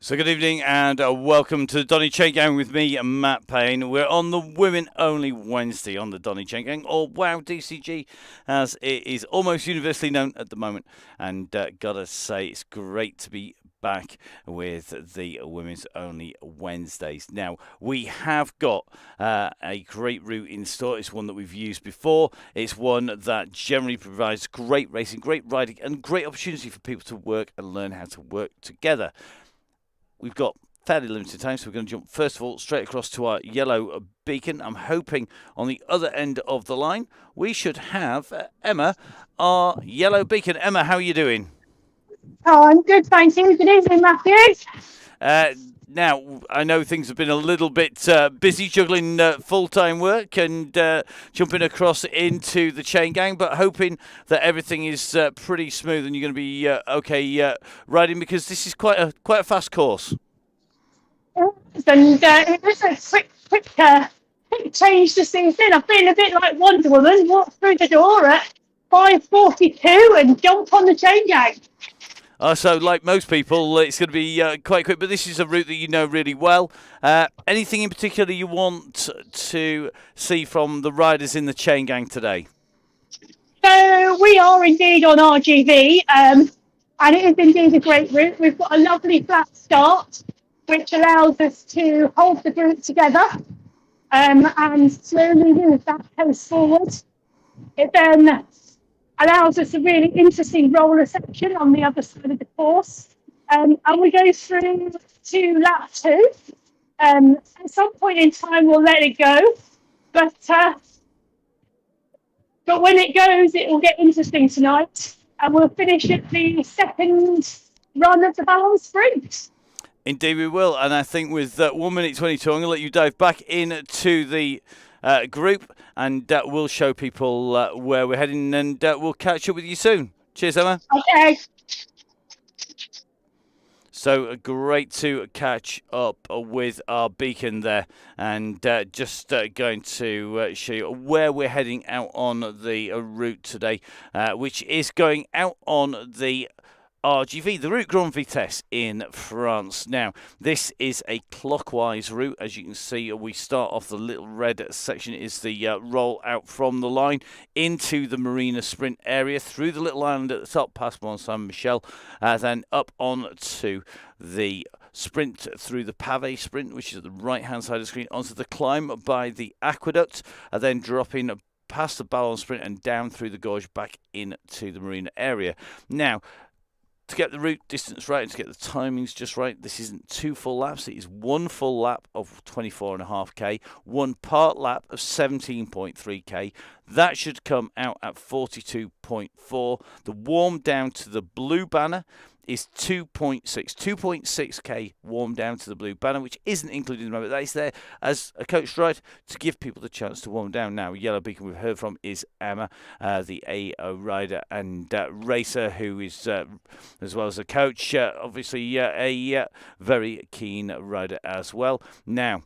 So good evening and welcome to the Donny Chaingang with me, Matt Payne. We're on the Women Only Wednesday on the Donny Chaingang, or WOWDCG, as it is almost universally known at the moment. And gotta say, it's great to be back with the Women's Only Wednesdays. Now, we have got a great route in store. It's one that we've used before. It's one that generally provides great racing, great riding, and great opportunity for people to work and learn how to work together. We've got fairly limited time, so we're going to jump first of all straight across to our yellow beacon. I'm hoping on the other end of the line we should have Emma, our yellow beacon. Emma, how are you doing? Oh, I'm good, thank you. Good evening, Matthew. Now, I know things have been a little bit busy juggling full-time work and jumping across into the Chaingang, but hoping that everything is pretty smooth and you're going to be okay riding, because this is quite a fast course. And it was a quick change to season. I've been a bit like Wonder Woman, walked through the door at 5:42 and jumped on the Chaingang. So, like most people, it's going to be quite quick, but this is a route that you know really well. Anything in particular you want to see from the riders in the Chaingang today? So we are indeed on R.G.V, and it is indeed a great route. We've got a lovely flat start, which allows us to hold the group together and slowly move that pace forward. It then allows us a really interesting roller section on the other side of the course. And we go through to lap 2. At some point in time, we'll let it go. But when it goes, it will get interesting tonight. And we'll finish at the second run of the balance sprint. Indeed we will. And I think with 1 minute 22, I'm going to let you dive back into the group, and we'll show people where we're heading, and we'll catch up with you soon. Cheers, Emma. Okay. So great to catch up with our beacon there, and just going to show you where we're heading out on the route today, which is going out on the R.G.V, the route Grand Vitesse in France. Now, this is a clockwise route. As you can see, we start off the little red section is the roll out from the line into the Marina Sprint area, through the little island at the top, past Mont Saint-Michel, then up on to the sprint through the Pavé Sprint, which is at the right-hand side of the screen, onto the climb by the aqueduct, and then dropping past the Ballon Sprint and down through the gorge back into the Marina area. Now, to get the route distance right and to get the timings just right, this isn't 2 full laps. It is 1 full lap of 24.5k, 1 part lap of 17.3k. That should come out at 42.4. The warm down to the blue banner is 2.6k warm down to the blue banner, which isn't included in the moment. That is there as a coach ride to give people the chance to warm down. Now, Yellow Beacon we've heard from is Emma, the AO rider and racer, who is, as well as a coach, obviously a very keen rider as well. Now,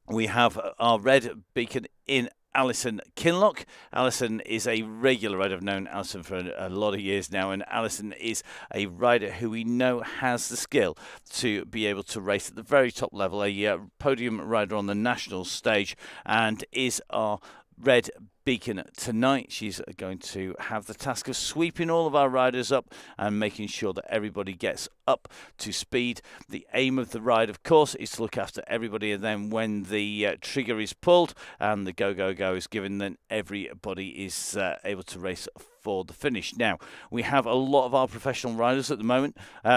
we have our red beacon in Alison Kinlock. Alison is a regular rider. I've known Alison for a lot of years now, and Alison is a rider who we know has the skill to be able to race at the very top level, a podium rider on the national stage, and is our red beacon tonight. She's going to have the task of sweeping all of our riders up and making sure that everybody gets up to speed. The aim of the ride, of course, is to look after everybody, and then when the trigger is pulled and the go is given, then everybody is able to race for the finish. Now, we have a lot of our professional riders at the moment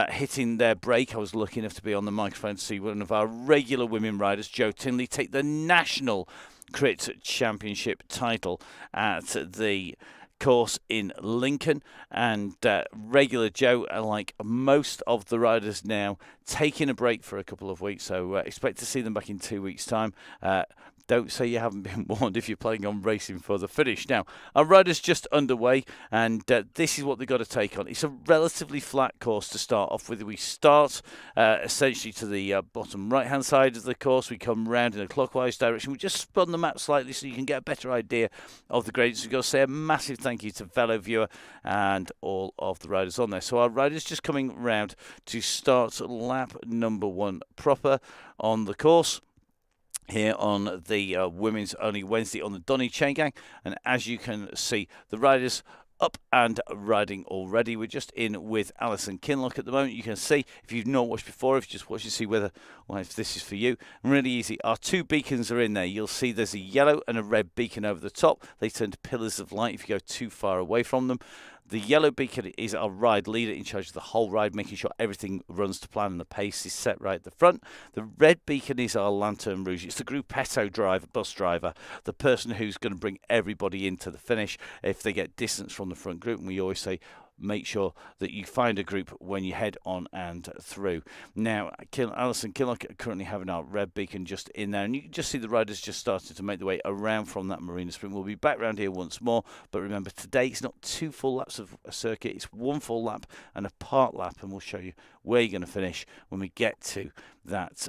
hitting their break. I was lucky enough to be on the microphone to see one of our regular women riders, Jo Tinley, take the national Crit Championship title at the course in Lincoln, and regular Jo, like most of the riders now, taking a break for a couple of weeks, so expect to see them back in 2 weeks' time. don't say you haven't been warned if you're planning on racing for the finish. Now, our rider's just underway, and this is what they've got to take on. It's a relatively flat course to start off with. We start essentially to the bottom right-hand side of the course. We come round in a clockwise direction. We just spun the map slightly so you can get a better idea of the gradients. We've got to say a massive thank you to VeloViewer and all of the riders on there. So our rider's just coming round to start lap number 1 proper on the course here on the Women's Only Wednesday on the Donny Chaingang. And as you can see, the riders up and riding already. We're just in with Alison Kinlock at the moment. You can see, if you've not watched before, if you just watch to see whether, well, if this is for you, really easy. Our 2 beacons are in there. You'll see there's a yellow and a red beacon over the top. They turn to pillars of light if you go too far away from them. The yellow beacon is our ride leader, in charge of the whole ride, making sure everything runs to plan and the pace is set right at the front. The red beacon is our lantern rouge. It's the gruppetto driver, bus driver, the person who's going to bring everybody into the finish if they get distance from the front group. And we always say, make sure that you find a group when you head on and through. Now, Alison Kinlock currently having our red beacon just in there, and you can just see the riders just started to make their way around from that marina sprint. We'll be back round here once more, but remember, today it's not 2 full laps of a circuit, it's 1 full lap and a part lap, and we'll show you where you're going to finish when we get to that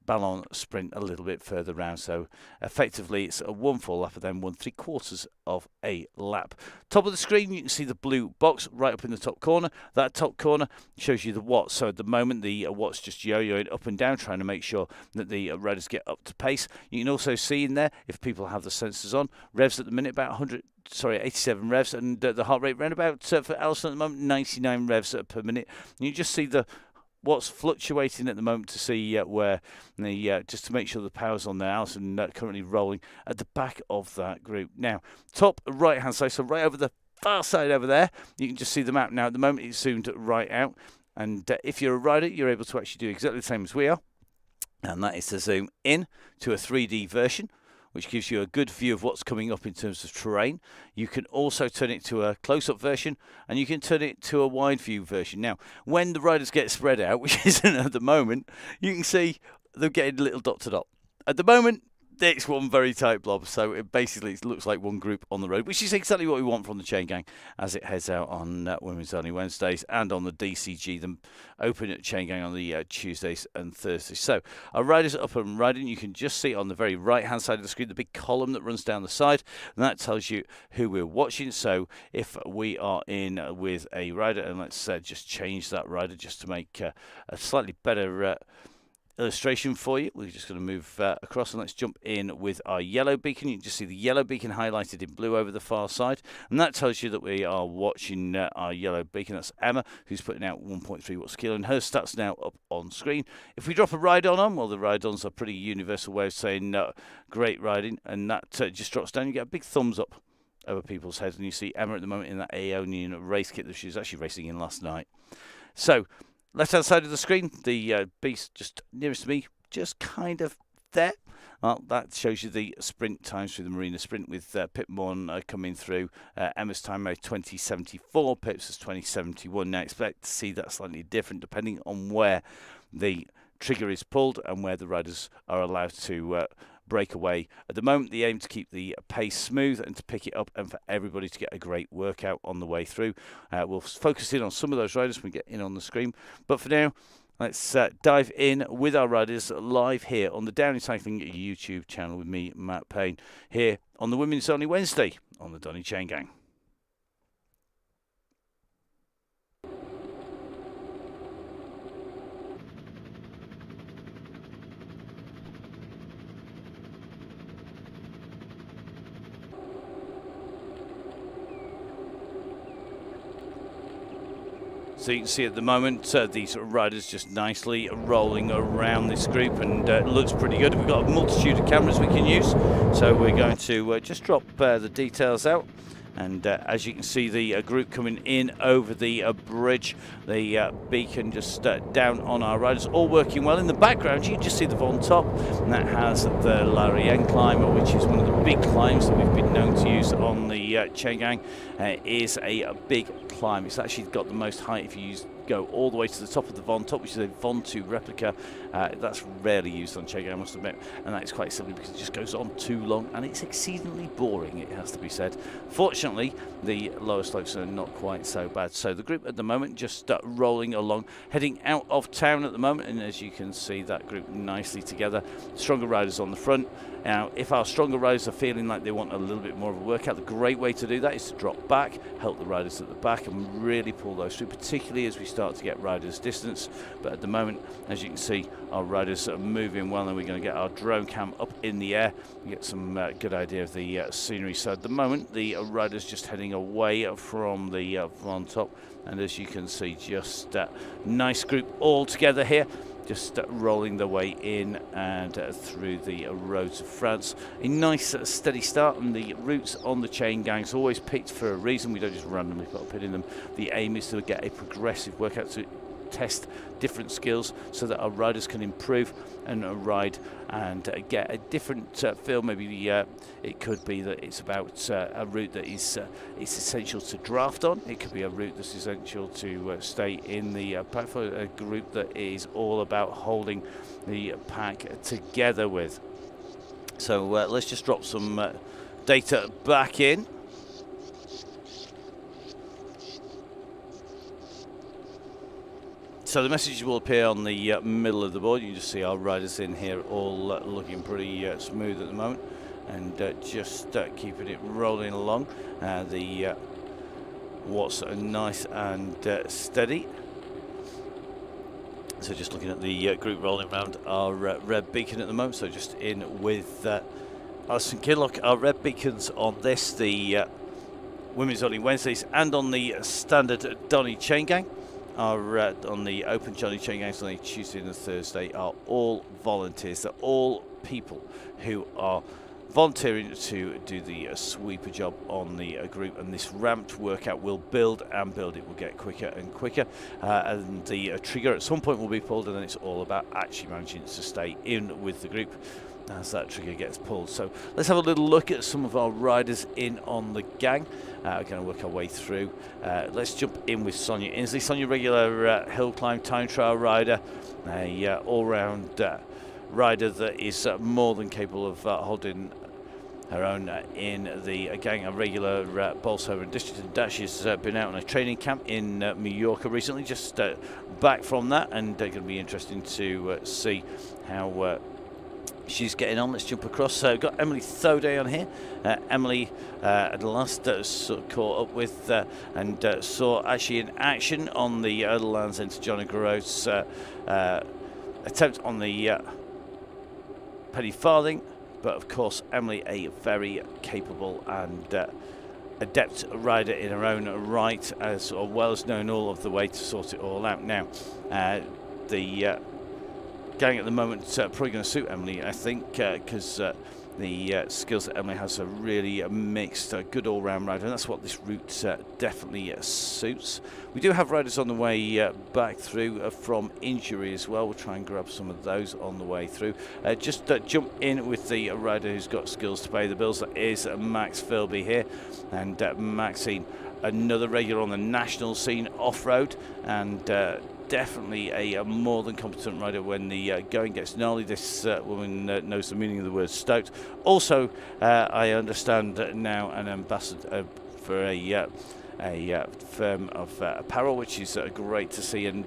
Ballon sprint a little bit further round. So effectively it's a 1 full lap and then 1 3/4 of a lap. Top of the screen you can see the blue box right up in the top corner. That top corner shows you the watts. So at the moment the watts just yo-yoing up and down, trying to make sure that the riders get up to pace. You can also see in there, if people have the sensors on, revs at the minute about 87 revs, and the heart rate round about for Alison at the moment 99 revs per minute. And you just see the what's fluctuating at the moment to see where the just to make sure the power's on there. Alison currently rolling at the back of that group. Now, top right hand side, so right over the far side over there, you can just see the map. Now at the moment it's zoomed right out, and if you're a rider you're able to actually do exactly the same as we are, and that is to zoom in to a 3D version, which gives you a good view of what's coming up in terms of terrain. You can also turn it to a close-up version, and you can turn it to a wide view version. Now, when the riders get spread out, which isn't at the moment, you can see they're getting little dot to dot. At the moment, it's one very tight blob, so it basically looks like one group on the road, which is exactly what we want from the Chaingang as it heads out on Women's Only Wednesdays and on the DCG, them open at Chaingang on the Tuesdays and Thursdays. So our riders are up and riding. You can just see on the very right-hand side of the screen the big column that runs down the side, and that tells you who we're watching. So if we are in with a rider, and let's just change that rider just to make a slightly better illustration for you. We're just going to move across, and let's jump in with our yellow beacon. You can just see the yellow beacon highlighted in blue over the far side, and that tells you that we are watching our yellow beacon. That's Emma, who's putting out 1.3 watts a kilo, and her stats now up on screen. If we drop a ride-on on, well, the ride-ons are a pretty universal way of saying great riding, and that just drops down. You get a big thumbs up over people's heads, and you see Emma at the moment in that Aeonian race kit that she was actually racing in last night. So left-hand side of the screen, the beast just nearest to me, just kind of there. Well, that shows you the sprint times through the Marina Sprint, with Pipmorn coming through. Emma's time made 20.74, Pip's is 20.71. Now, expect to see that slightly different depending on where the trigger is pulled and where the riders are allowed to break away. At the moment, the aim to keep the pace smooth and to pick it up, and for everybody to get a great workout on the way through. We'll focus in on some of those riders when we get in on the screen, but for now, let's dive in with our riders live here on the Downey Cycling YouTube channel with me, Matt Payne, here on the Women's Only Wednesday on the Donny Chaingang. So you can see at the moment these riders just nicely rolling around this group, and it looks pretty good. We've got a multitude of cameras we can use, so we're going to just drop the details out. And as you can see, the group coming in over the bridge, the beacon just down on our riders, all working well. In the background, you can just see the Von Top, and that has the Larien climb, which is one of the big climbs that we've been known to use on the Chaingang. Is a big climb. It's actually got the most height if you go all the way to the top of the Von Top, which is a Von 2 replica. That's rarely used on Chaingang, I must admit, and that is quite simply because it just goes on too long and it's exceedingly boring, it has to be said. Fortunately, the lower slopes are not quite so bad. So the group at the moment just rolling along, heading out of town at the moment, and as you can see, that group nicely together. Stronger riders on the front. Now, if our stronger riders are feeling like they want a little bit more of a workout, the great way to do that is to drop back, help the riders at the back, and really pull those through, particularly as we start to get riders distance. But at the moment, as you can see, our riders are moving well, and we're going to get our drone cam up in the air and get some good idea of the scenery. So at the moment, the riders just heading away from the Von Top, and as you can see, just nice group all together here. Just rolling their way in and through the roads of France. A nice steady start, and the routes on the Chaingang is always picked for a reason. We don't just randomly put a pin in them. The aim is to get a progressive workout to test different skills so that our riders can improve and ride and get a different feel. Maybe it could be that it's about a route that is it's essential to draft on. It could be a route that's essential to stay in the pack, for a group that is all about holding the pack together with. So let's just drop some data back in. So the messages will appear on the middle of the board. You can just see our riders in here all looking pretty smooth at the moment, and just keeping it rolling along. The what's nice and steady. So just looking at the group rolling around our red beacon at the moment. So just in with Alison Kinlock. Our red beacons on this, the women's only Wednesdays, and on the standard Donny Chaingang. Are on the open Johnny Chaingangs on the Tuesday and the Thursday are all volunteers. They're all people who are volunteering to do the sweeper job on the group, and this ramped workout will build and build. It will get quicker and quicker, and the trigger at some point will be pulled, and then it's all about actually managing to stay in with the group as that trigger gets pulled. So let's have a little look at some of our riders in on the gang. We're going to work our way through. Let's jump in with Sonia Inslee. Sonia, regular hill climb time trial rider, a all-round rider that is more than capable of holding her own in the gang. A regular Bolsover and district and dash. She's been out on a training camp in Mallorca recently, just back from that, and going to be interesting to see how she's getting on. Let's jump across. We've got Emily Thoday on here. Emily at last sort of caught up with and saw actually in action on the Land's End to John O'Groats attempt on the penny farthing. But of course, Emily, a very capable and adept rider in her own right, as well as knowing all of the way to sort it all out. Now, the gang at the moment probably going to suit Emily, I think, because the skills that Emily has are really mixed, good all-round rider, and that's what this route definitely suits. We do have riders on the way back through from injury as well. We'll try and grab some of those on the way through. Just jump in with the rider who's got skills to pay the bills. That is Max Philby here, and Maxine, another regular on the national scene off-road, and definitely a more than competent rider when the going gets gnarly. This woman knows the meaning of the word stoked. Also, I understand now an ambassador for a firm of apparel, which is great to see, and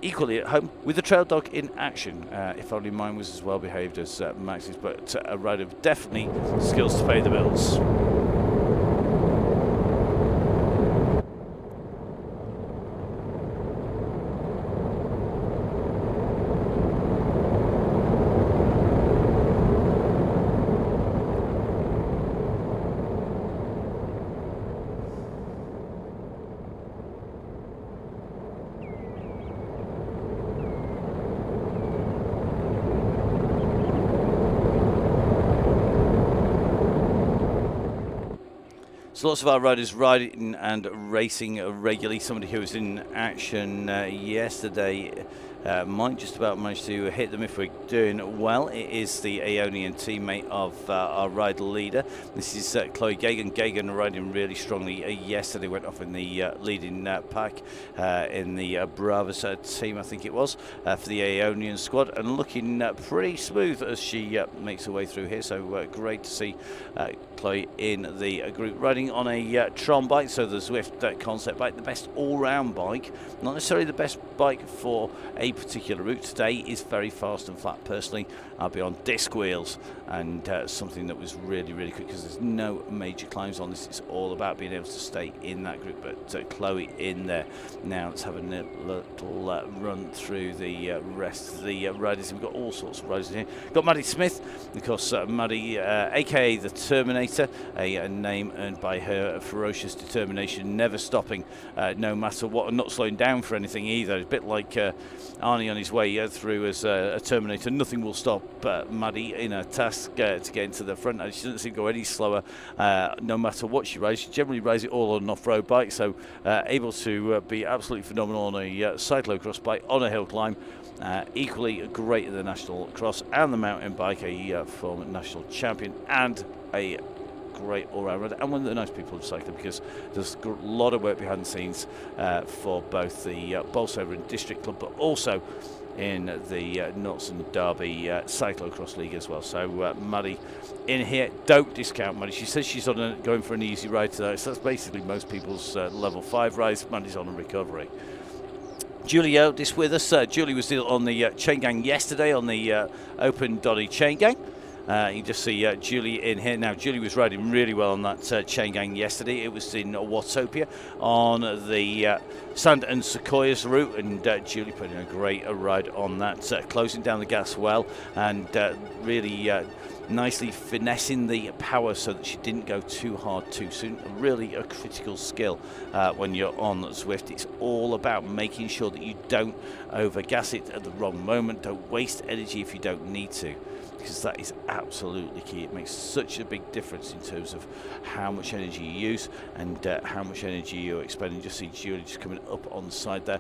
equally at home with the trail dog in action. If only mine was as well behaved as Max's, but a rider with definitely skills to pay the bills. So lots of our riders riding and racing regularly. Somebody who was in action yesterday might just about manage to hit them if we're doing well. It is the Aeonian teammate of our rider leader. This is Chloe Gagan. Gagan riding really strongly yesterday, went off in the leading pack in the Bravas team, I think it was, for the Aeonian squad, and looking pretty smooth as she makes her way through here. So great to see Chloe in the group riding on a Tron bike, so the Zwift concept bike, the best all-round bike, not necessarily the best bike for a particular route. Today is very fast and flat. Personally, I'll be on disc wheels, and something that was really, really quick because there's no major climbs on this. It's all about being able to stay in that group. But Chloe in there. Now let's have a little run through the rest of the riders. We've got all sorts of riders in here. Got Maddie Smith, of course, Maddie, aka the Terminator, a name earned by her ferocious determination, never stopping, no matter what, and not slowing down for anything either. A bit like Arnie on his way through as a Terminator. Nothing will stop Maddie in a task to get into the front. She doesn't seem to go any slower no matter what she rides. She generally rides it all on an off-road bike, so able to be absolutely phenomenal on a cyclocross bike on a hill climb. Equally great at the national cross and the mountain bike, a former national champion and a great all-round rider, and one of the nice people of cycling, because there's a lot of work behind the scenes for both the Bolsover and District Club, but also in the Norton Derby Cyclocross League as well. So Maddie in here, don't discount Maddie. She says she's on going for an easy ride today, so that's basically most people's level 5 rides. Maddie's on a recovery. Julie Otis with us. Julie was on the Chaingang yesterday on the Open Donny Chaingang. You just see Julie in here. Now, Julie was riding really well on that Chaingang yesterday. It was in Watopia on the Sand and Sequoias route, and Julie put in a great ride on that, closing down the gas well, and really nicely finessing the power so that she didn't go too hard too soon. Really a critical skill when you're on Zwift. It's all about making sure that you don't overgas it at the wrong moment. Don't waste energy if you don't need to, because that is absolutely key. It makes such a big difference in terms of how much energy you use and how much energy you're expending. Just see Julie just coming up on the side there,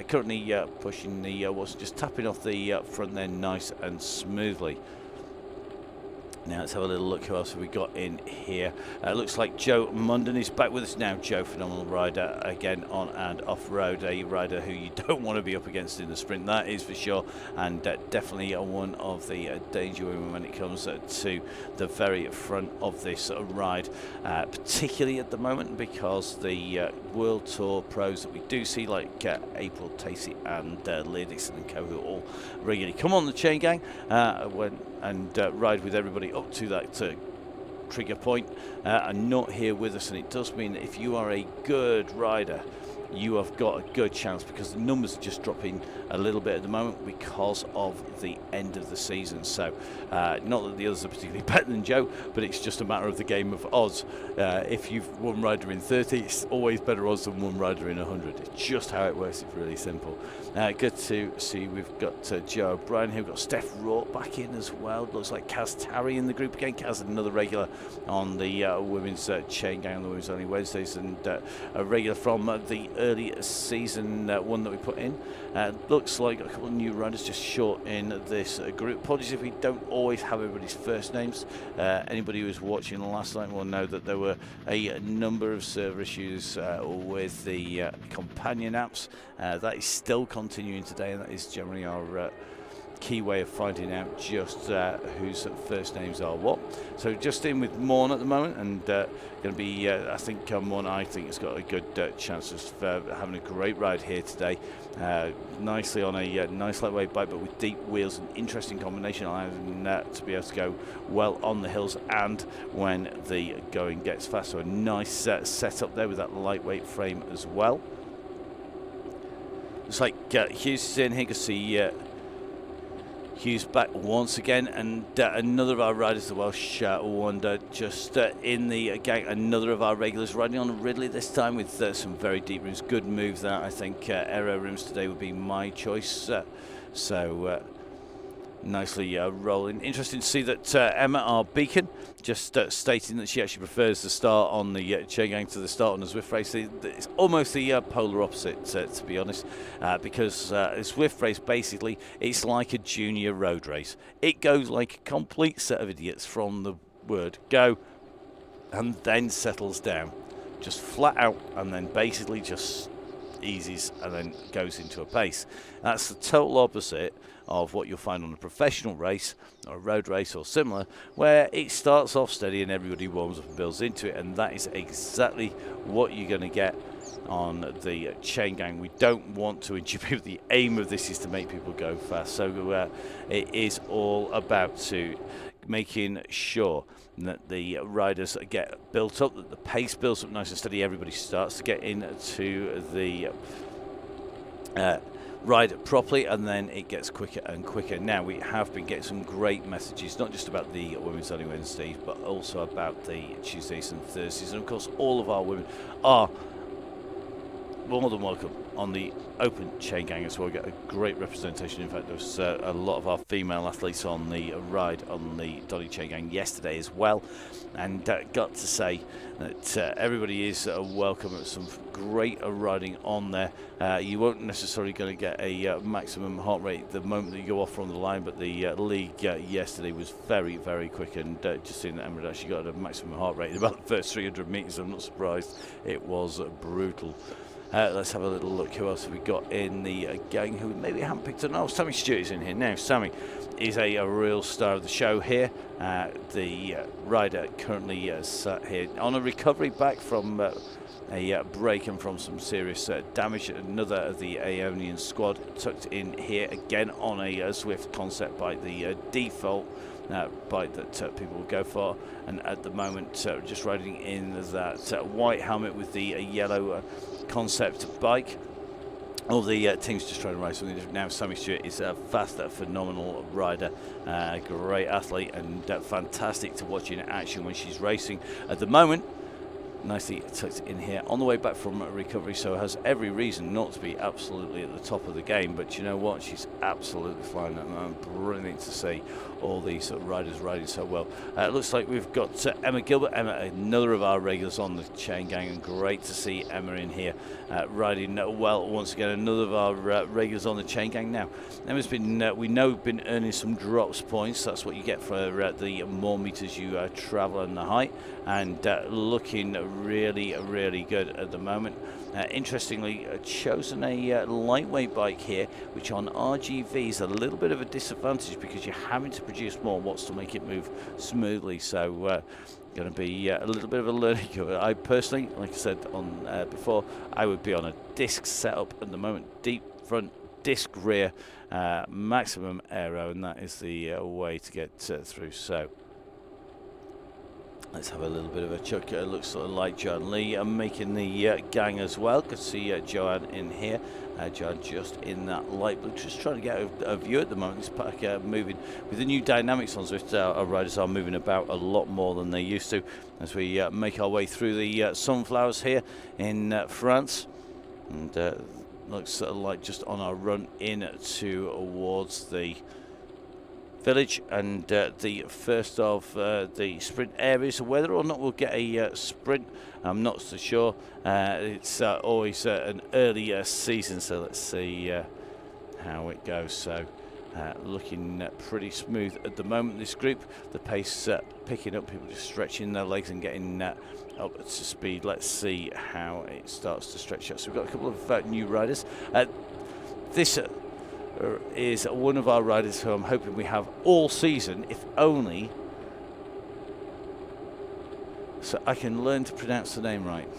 currently pushing the just tapping off the front there nice and smoothly. Now let's have a little look who else have we got in here. Looks like Joe Munden is back with us now. Joe, phenomenal rider again on and off road, a rider who you don't want to be up against in the sprint, that is for sure, and definitely one of the danger women when it comes to the very front of this ride, particularly at the moment because the World Tour pros that we do see, like April Tacey and Leah Dixon and co, who all regularly come on the Chaingang and ride with everybody up to that trigger point, are not here with us, and it does mean that if you are a good rider, you have got a good chance, because the numbers are just dropping a little bit at the moment because of the end of the season. So not that the others are particularly better than Joe, but it's just a matter of the game of odds. If you've one rider in 30, it's always better odds than one rider in 100. It's just how it works. It's really simple. Good to see we've got Joe O'Brien here. We've got Steph Rourke back in as well. Looks like Kaz Tarry in the group again. Kaz, another regular on the women's Chaingang on the women's only Wednesdays, and a regular from the early season one that we put in. Looks like a couple of new riders just short in this group. Apologies if we don't always have everybody's first names. Anybody who was watching last night will know that there were a number of server issues with the companion apps. That is still continuing today, and that is generally our key way of finding out just whose first names are what. So just in with Morn at the moment, and going to be I think Morn, I think has got a good chance of having a great ride here today, nicely on a nice lightweight bike, but with deep wheels, an interesting combination, allowing to be able to go well on the hills and when the going gets fast. So a nice setup there with that lightweight frame as well. Looks like Hughes is in here. You can see Hughes back once again, and another of our riders, the Welsh Wonder, just in the gang. Another of our regulars riding on Ridley this time with some very deep rims. Good move there. I think aero rims today would be my choice. So nicely rolling. Interesting to see that Emma, our beacon, just stating that she actually prefers the start on the Chaingang to the start on the Zwift race. It's almost the polar opposite, to be honest, because a Zwift race, basically, it's like a junior road race. It goes like a complete set of idiots from the word go and then settles down. Just flat out, and then basically just eases and then goes into a pace. That's the total opposite of what you'll find on a professional race or a road race or similar, where it starts off steady and everybody warms up and builds into it, and that is exactly what you're going to get on the Chaingang. We don't want to injure people. The aim of this is to make people go fast, so it is all about making sure that the riders get built up, that the pace builds up nice and steady, everybody starts to get into the ride properly, and then it gets quicker and quicker. Now, we have been getting some great messages, not just about the Women's Only Wednesdays, but also about the Tuesdays and Thursdays, and of course all of our women are more than welcome on the open Chaingang as well. We get a great representation. In fact, there was a lot of our female athletes on the ride on the Donny Chaingang yesterday as well, and got to say that everybody is welcome. Some great riding on there. You won't necessarily going to get a maximum heart rate the moment that you go off from the line, but the league yesterday was very, very quick, and just seeing that Emma actually got a maximum heart rate in about the first 300 metres, I'm not surprised. It was brutal. Let's have a little look. Who else have we got in the gang who maybe haven't picked up? Oh, Sammy Stewart is in here now. Sammy is a real star of the show here. The rider currently sat here on a recovery back from a break and from some serious damage. Another of the Aeonian squad tucked in here again on a Zwift concept bike, the default bike that people will go for, and at the moment just riding in that white helmet with the yellow concept bike. All the teams just trying to ride something different. Now Sammy Stewart is a fast, phenomenal rider, great athlete, and fantastic to watch in action when she's racing. At the moment, nicely tucked in here on the way back from recovery, so has every reason not to be absolutely at the top of the game, but you know what, she's absolutely flying, and brilliant to see all these riders riding so well. It looks like we've got Emma Gilbert, another of our regulars on the Chaingang, and great to see Emma in here riding well once again. Another of our regulars on the Chaingang. Now, Emma's been we know been earning some drops points. That's what you get for the more meters you travel and the height, and looking really, really good at the moment. Interestingly, chosen a lightweight bike here, which on R.G.V is a little bit of a disadvantage because you're having to produce more watts to make it move smoothly. So going to be a little bit of a learning curve. I personally, like I said on before, I would be on a disc setup at the moment, deep front, disc rear, maximum aero, and that is the way to get through. So let's have a little bit of a chuck. It looks sort of like John Lee. I'm making the gang as well. Could see Joanne in here. Joanne just in that light blue. Just trying to get a view at the moment. This pack moving with the new dynamics on Zwift. Our riders are moving about a lot more than they used to as we make our way through the sunflowers here in France. And looks like just on our run in towards the village, and the first of the sprint areas. Whether or not we'll get a sprint, I'm not so sure. It's always an early season, so let's see how it goes. So looking pretty smooth at the moment, this group. The pace picking up, people just stretching their legs and getting up to speed. Let's see how it starts to stretch out. So we've got a couple of new riders. This is one of our riders who I'm hoping we have all season, if only so I can learn to pronounce the name right.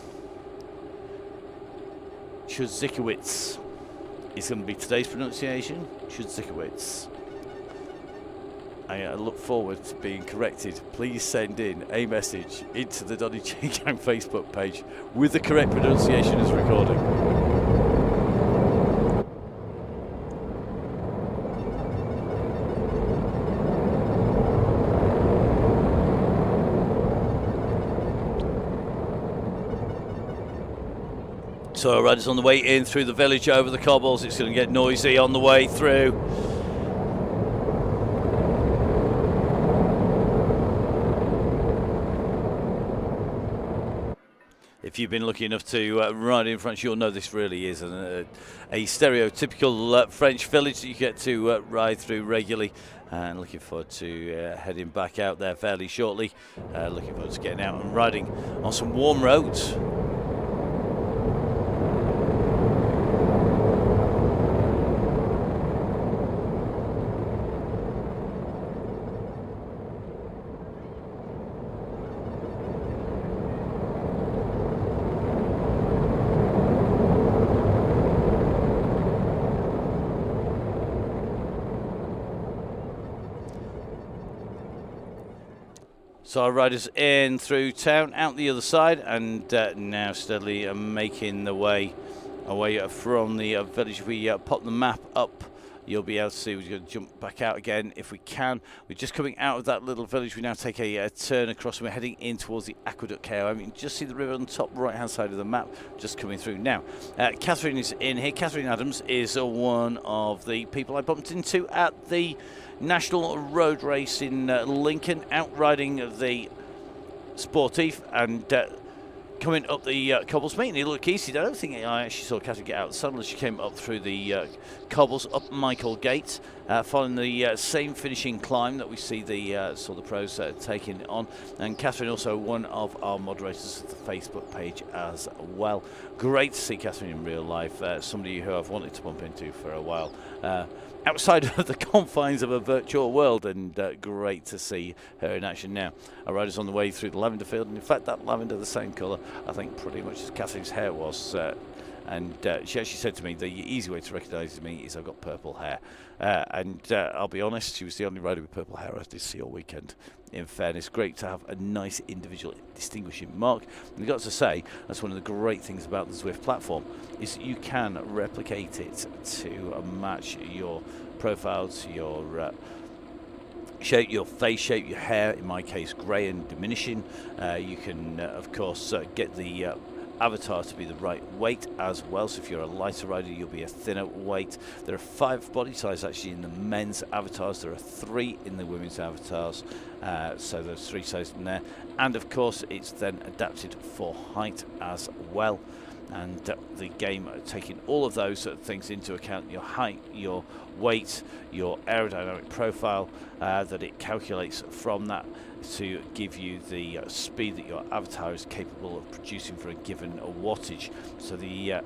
Schudzikowicz is going to be today's pronunciation. Schudzikowicz. I look forward to being corrected. Please send in a message into the Donny Chaingang Facebook page with the correct pronunciation as recording. So our riders on the way in through the village over the cobbles. It's going to get noisy on the way through. if you've been lucky enough to ride in France, you'll know this really is a stereotypical French village that you get to ride through regularly. And looking forward to heading back out there fairly shortly. Looking forward to getting out and riding on some warm roads. So our riders in through town, out the other side, and now steadily making the way away from the village. If we pop the map up, you'll be able to see. We're going to jump back out again if we can. We're just coming out of that little village. We now take a turn across, and we're heading in towards the Aqueduct KO. I mean, just see the river on the top right-hand side of the map, just coming through now. Catherine is in here. Catherine Adams is one of the people I bumped into at the National Road Race in Lincoln, out riding the Sportif and coming up the cobbles. Making it look easy. I don't think I actually saw Catherine get out of the saddle as she came up through the cobbles up Michael Gate, following the same finishing climb that we see the pros taking on. And Catherine also one of our moderators of the Facebook page as well. Great to see Catherine in real life, somebody who I've wanted to bump into for a while. Outside of the confines of a virtual world, and great to see her in action now. Our rider's on the way through the lavender field, and in fact that lavender the same colour I think pretty much as Catherine's hair was, and she actually said to me the easy way to recognise me is I've got purple hair, and I'll be honest, she was the only rider with purple hair I did see all weekend. In fairness, great to have a nice individual distinguishing mark. And I've got to say, that's one of the great things about the Zwift platform, is that you can replicate it to match your profiles, your shape, your face shape, your hair, in my case grey and diminishing. You can of course get the avatar to be the right weight as well, so if you're a lighter rider you'll be a thinner weight. There are 5 body sizes actually in the men's avatars, there are 3 in the women's avatars, so there's 3 sizes in there, and of course it's then adapted for height as well. And the game taking all of those things into account, your height, your weight, your aerodynamic profile, that it calculates from that to give you the speed that your avatar is capable of producing for a given wattage. So the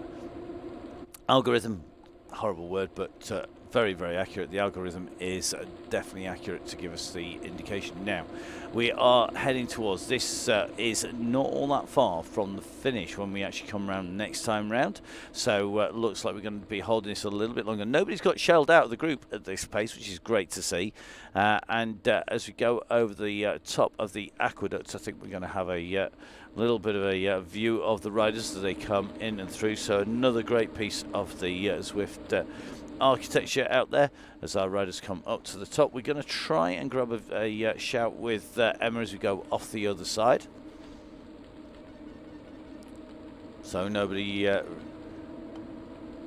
algorithm, horrible word, but very, very accurate. The algorithm is definitely accurate to give us the indication. Now, we are heading towards, this is not all that far from the finish when we actually come round next time round. So looks like we're going to be holding this a little bit longer. Nobody's got shelled out of the group at this pace, which is great to see. And as we go over the top of the aqueduct, I think we're going to have a little bit of a view of the riders as they come in and through. So another great piece of the Zwift architecture out there as our riders come up to the top. We're going to try and grab a shout with Emma as we go off the other side, so nobody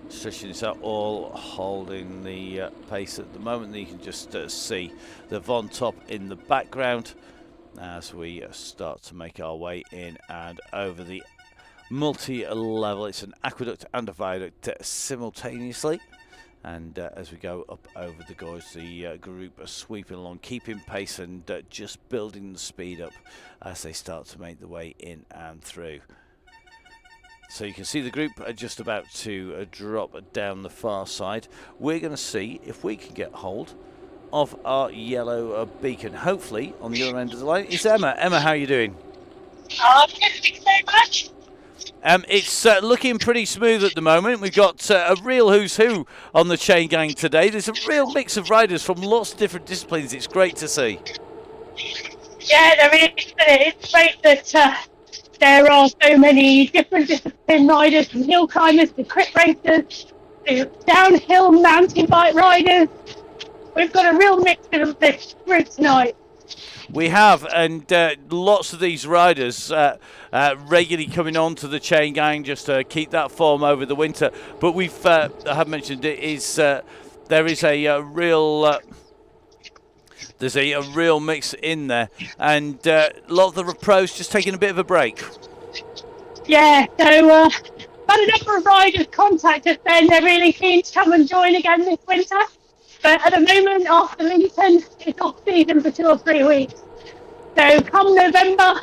stretching this out, all holding the pace at the moment. You can just see the Von Top in the background as we start to make our way in and over the multi-level. It's an aqueduct and a viaduct simultaneously. And as we go up over the gorge, the group are sweeping along, keeping pace and just building the speed up as they start to make the way in and through. So you can see the group are just about to drop down the far side. We're going to see if we can get hold of our yellow beacon. Hopefully, on the other end of the line is Emma. Emma, how are you doing? Good, thank you very much. It's looking pretty smooth at the moment. We've got a real who's who on the Chaingang today. There's a real mix of riders from lots of different disciplines. It's great to see. Yeah, there is. It's great that there are so many different discipline riders, from hill climbers to crit racers to downhill mountain bike riders. We've got a real mix of this group tonight. We have, and lots of these riders regularly coming on to the Chaingang just to keep that form over the winter. But we've, I have mentioned it, is there is a real there's a real mix in there, and a lot of the pros just taking a bit of a break. Yeah, so had a number of riders contact us then. They're really keen to come and join again this winter. But at the moment, after Lincoln, it's off season for 2 or 3 weeks. So come November,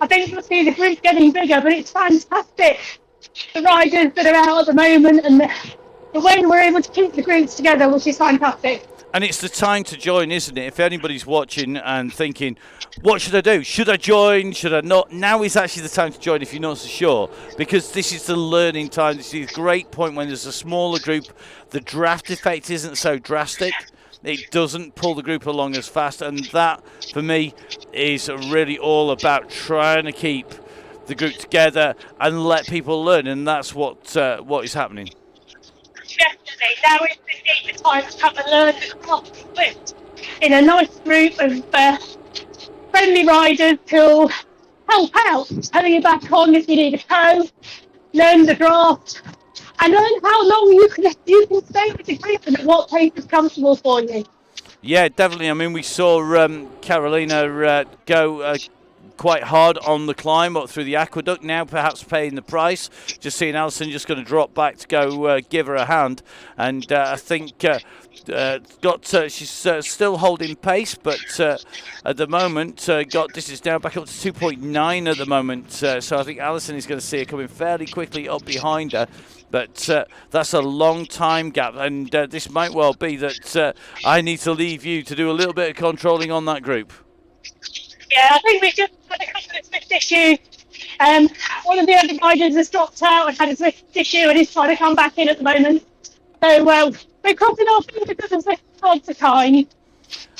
I think you'll see the group getting bigger, but it's fantastic. The riders that are out at the moment and the way we're able to keep the groups together, which is fantastic. And it's the time to join, isn't it? If anybody's watching and thinking, what should I do? Should I join? Should I not? Now is actually the time to join if you're not so sure, because this is the learning time. This is a great point when there's a smaller group. The draft effect isn't so drastic. It doesn't pull the group along as fast. And that, for me, is really all about trying to keep the group together and let people learn. And that's what is happening. Definitely. Now is indeed the time to come and learn the craft of Swift in a nice group of friendly riders who'll help out, telling you back on if you need a tow, learn the draft, and learn how long you can stay with the group and at what pace is comfortable for you. Yeah, definitely. I mean, we saw Carolina go quite hard on the climb up through the aqueduct, now perhaps paying the price. Just seeing Alison just going to drop back to go give her a hand, and I think she's still holding pace, but at the moment got distance down back up to 2.9 at the moment, so I think Alison is going to see her coming fairly quickly up behind her. But that's a long time gap, and this might well be that I need to leave you to do a little bit of controlling on that group. Yeah, I think we just had a couple of Swift issues. One of the other riders has dropped out and had a Swift issue and is trying to come back in at the moment. So we're crossing our fingers because of Swift odds are kind.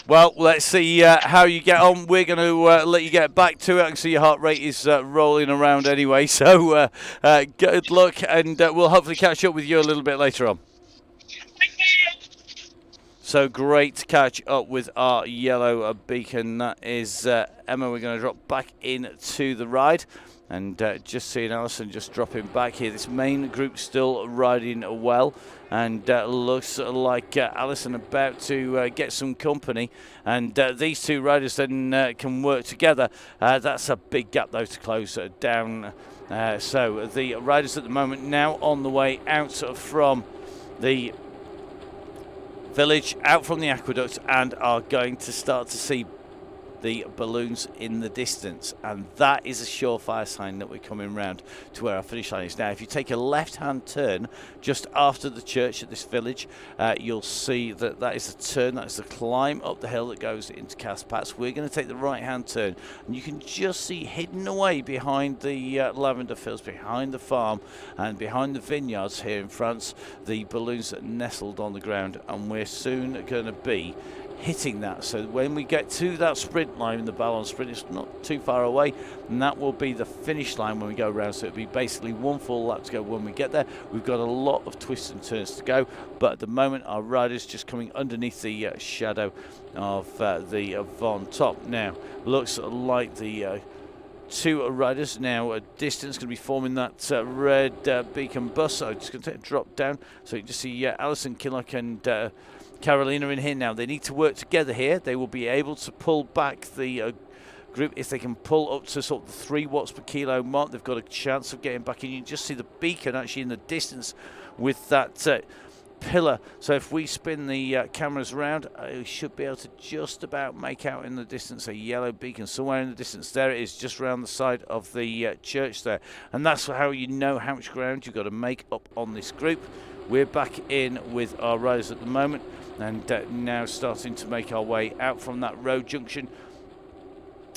Well, let's see how you get on. We're going to let you get back to it. I can see your heart rate is rolling around anyway. So good luck, and we'll hopefully catch up with you a little bit later on. Thank you. So great to catch up with our yellow beacon. That is Emma. We're going to drop back into the ride. And just seeing Alison just dropping back here. This main group still riding well. And looks like Alison about to get some company. And these two riders then can work together. That's a big gap, though, to close down. So the riders at the moment now on the way out from the village, out from the aqueduct, and are going to start to see the balloons in the distance, and that is a surefire sign that we're coming round to where our finish line is. Now, if you take a left-hand turn just after the church at this village, you'll see that that is a turn, that is the climb up the hill that goes into Caspats. We're going to take the right-hand turn, and you can just see hidden away behind the lavender fields, behind the farm and behind the vineyards here in France, the balloons that nestled on the ground, and we're soon going to be hitting that. So when we get to that sprint line, the Ballon sprint, is not too far away, and that will be the finish line when we go around. So it'll be basically one full lap to go when we get there. We've got a lot of twists and turns to go, but at the moment our riders just coming underneath the shadow of the Von Top. Now looks like the two riders now a distance going to be forming that red beacon bus. So just going to take a drop down, so you can just see Alison Kinloch and Carolina in here now. They need to work together here. They will be able to pull back the group if they can pull up to sort of the 3 watts per kilo mark. They've got a chance of getting back in. You can just see the beacon actually in the distance with that pillar. So if we spin the cameras around, we should be able to just about make out in the distance a yellow beacon somewhere in the distance. There it is, just around the side of the church there. And that's how you know how much ground you've got to make up on this group. We're back in with our riders at the moment, and now starting to make our way out from that road junction,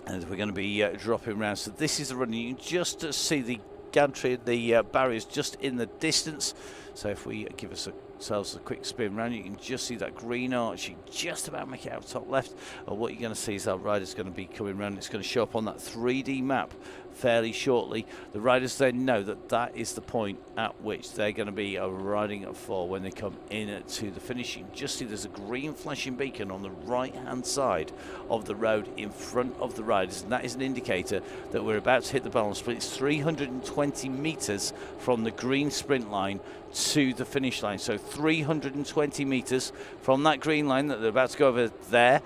and we're going to be dropping around. So this is the run. You can just see the gantry, the barriers just in the distance. So if we give ourselves a quick spin round, you can just see that green arch. You just about make it out top left. And what you're going to see is our rider's going to be coming around. It's going to show up on that 3D map fairly shortly. The riders then know that that is the point at which they're going to be riding for when they come in to the finish. You can just see there's a green flashing beacon on the right hand side of the road in front of the riders, and that is an indicator that we're about to hit the balance sprint. It's 320 meters from the green sprint line to the finish line. So 320 meters from that green line that they're about to go over there.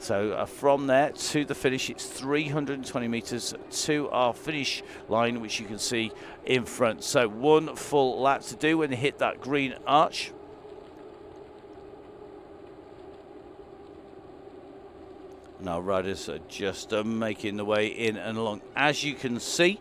So from there to the finish, it's 320 metres to our finish line, which you can see in front. So 1 full lap to do when they hit that green arch. And our riders are just making the way in and along. As you can see,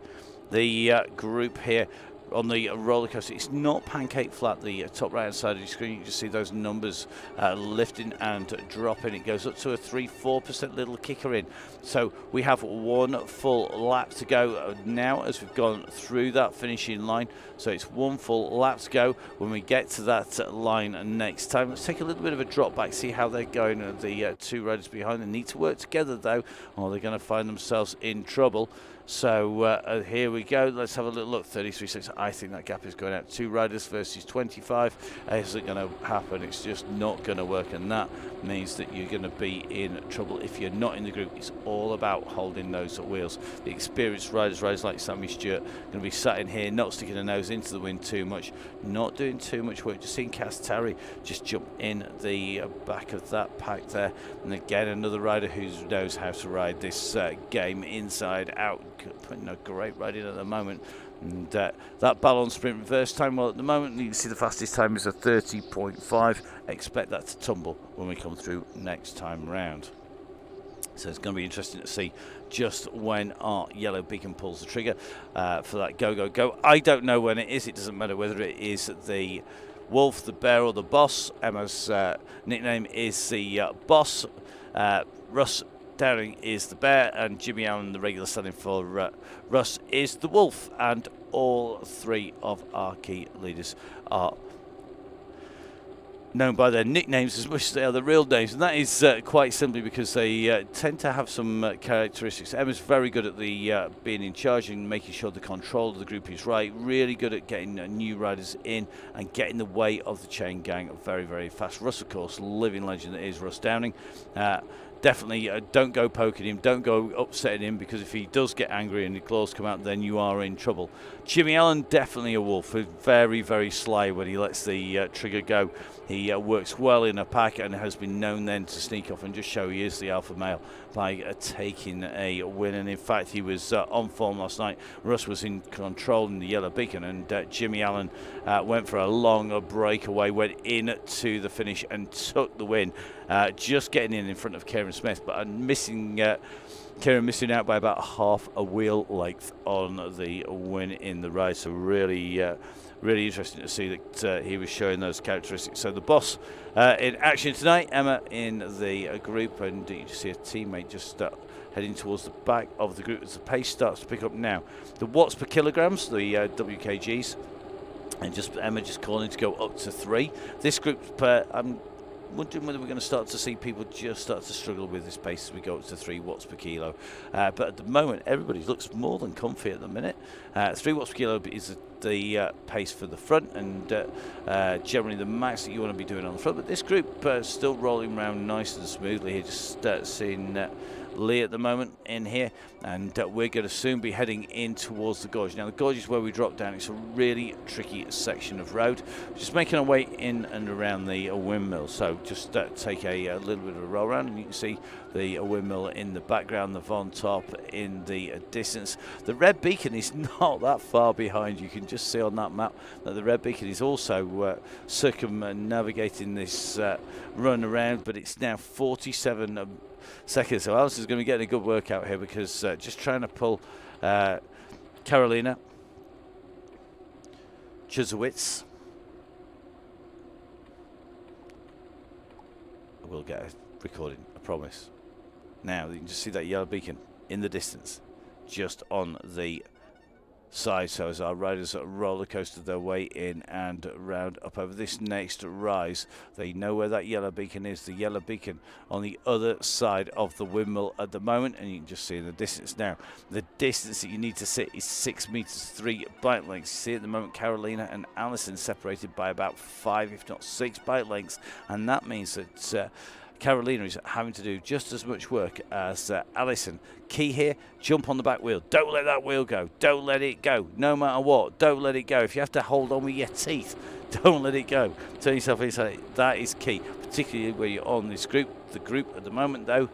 the group here on the roller coaster, it's not pancake flat. The top right hand side of your screen, you can just see those numbers lifting and dropping. It goes up to a 3-4% little kicker in. So we have 1 full lap to go now as we've gone through that finishing line. So it's 1 full lap to go when we get to that line next time. Let's take a little bit of a drop back, see how they're going. The 2 riders behind, they need to work together though, or they're going to find themselves in trouble. So here we go. Let's have a little look. 33.6. I think that gap is going out. 2 riders versus 25. Isn't going to happen. It's just not going to work, and that means that you're going to be in trouble if you're not in the group. It's all about holding those wheels. The experienced riders like Sammy Stewart, going to be sat in here, not sticking their nose into the wind too much, not doing too much work. Just seeing Cass Terry just jump in the back of that pack there, and again another rider who knows how to ride this game inside out. Putting a great ride in at the moment. And that ballon sprint reverse time, well, at the moment you can see the fastest time is a 30.5. Expect that to tumble when we come through next time round. So it's going to be interesting to see just when our yellow beacon pulls the trigger for that go. I don't know when it is. It doesn't matter whether it is the Wolf, the Bear, or the Boss. Emma's nickname is the Boss. Russ Downing is the Bear, and Jimmy Allen, the regular standing for Russ, is the Wolf. And all 3 of our key leaders are known by their nicknames as much as they are the real names, and that is quite simply because they tend to have some characteristics. Emma's very good at the being in charge and making sure the control of the group is right, really good at getting new riders in and getting the way of the Chaingang very, very fast. Russ, of course, living legend that is Russ Downing. Definitely don't go poking him, don't go upsetting him, because if he does get angry and the claws come out, then you are in trouble. Jimmy Allen, definitely a wolf, very, very sly when he lets the trigger go. He works well in a pack and has been known then to sneak off and just show he is the alpha male by taking a win. And in fact, he was on form last night. Russ was in control in the yellow beacon, and Jimmy Allen went for a long breakaway, went in to the finish and took the win. Just getting in front of Kieran Smith, but missing Kieran missing out by about half a wheel length on the win in the ride. So really interesting to see that he was showing those characteristics. So the Boss in action tonight, Emma in the group, and you just see a teammate just heading towards the back of the group as the pace starts to pick up now. The watts per kilograms, the WKGs, and just Emma just calling to go up to 3. This group, I'm wondering whether we're going to start to see people just start to struggle with this pace as we go up to 3 watts per kilo. But at the moment, everybody looks more than comfy at the minute. 3 watts per kilo is the pace for the front, and generally the max that you want to be doing on the front. But this group still rolling around nice and smoothly here. Just seeing Lee at the moment in here, and we're going to soon be heading in towards the gorge. Now the gorge is where we drop down. It's a really tricky section of road, just making our way in and around the windmill. So just take a little bit of a roll around, and you can see the windmill in the background, the Von Top in the distance. The red beacon is not that far behind. You can just see on that map that the red beacon is also circumnavigating this run around, but it's now 47 seconds. So Alice is going to be getting a good workout here, because just trying to pull Carolina Chuzowitz. I will get a recording, I promise. Now you can just see that yellow beacon in the distance, just on the side. So as our riders roller coaster their way in and round up over this next rise, they know where that yellow beacon is. The yellow beacon on the other side of the windmill at the moment, and you can just see in the distance now. The distance that you need to sit is 6 meters 3 bike lengths. You see at the moment Carolina and Alison separated by about 5 if not 6 bike lengths, and that means that Carolina is having to do just as much work as Alison. Key here, jump on the back wheel. Don't let that wheel go. Don't let it go. No matter what, don't let it go. If you have to hold on with your teeth, don't let it go. Turn yourself inside. That is key, particularly where you're on this group. The group at the moment, though,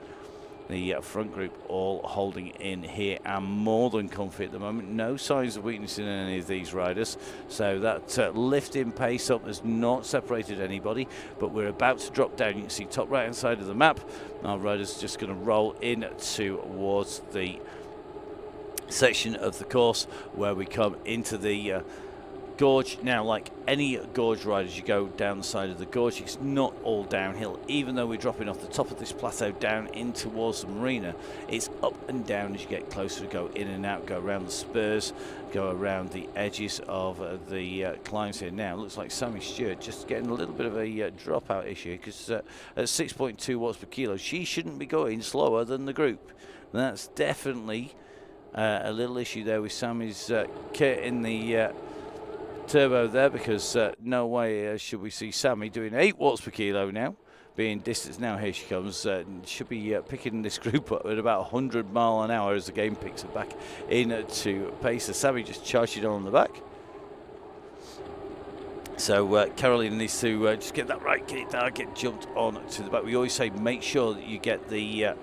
The front group all holding in here and more than comfy at the moment. No signs of weakness in any of these riders. So that lift in pace up has not separated anybody, but we're about to drop down. You can see top right hand side of the map. Our riders just going to roll in towards the section of the course where we come into the gorge. Now, like any gorge ride, as you go down the side of the gorge, it's not all downhill. Even though we're dropping off the top of this plateau down in towards the marina, it's up and down as you get closer to go in and out, go around the spurs, go around the edges of the climbs here. Now, it looks like Sammy Stewart just getting a little bit of a dropout issue, because at 6.2 watts per kilo, she shouldn't be going slower than the group. That's definitely a little issue there with Sammy's kit in the turbo there, because no way should we see Sammy doing 8 watts per kilo now, being distance. Now here she comes, should be picking this group up at about 100 mile an hour as the game picks her back into pace. So Sammy just charged it on the back. So Caroline needs to just get that right, get it down, get jumped on to the back. We always say make sure that you get the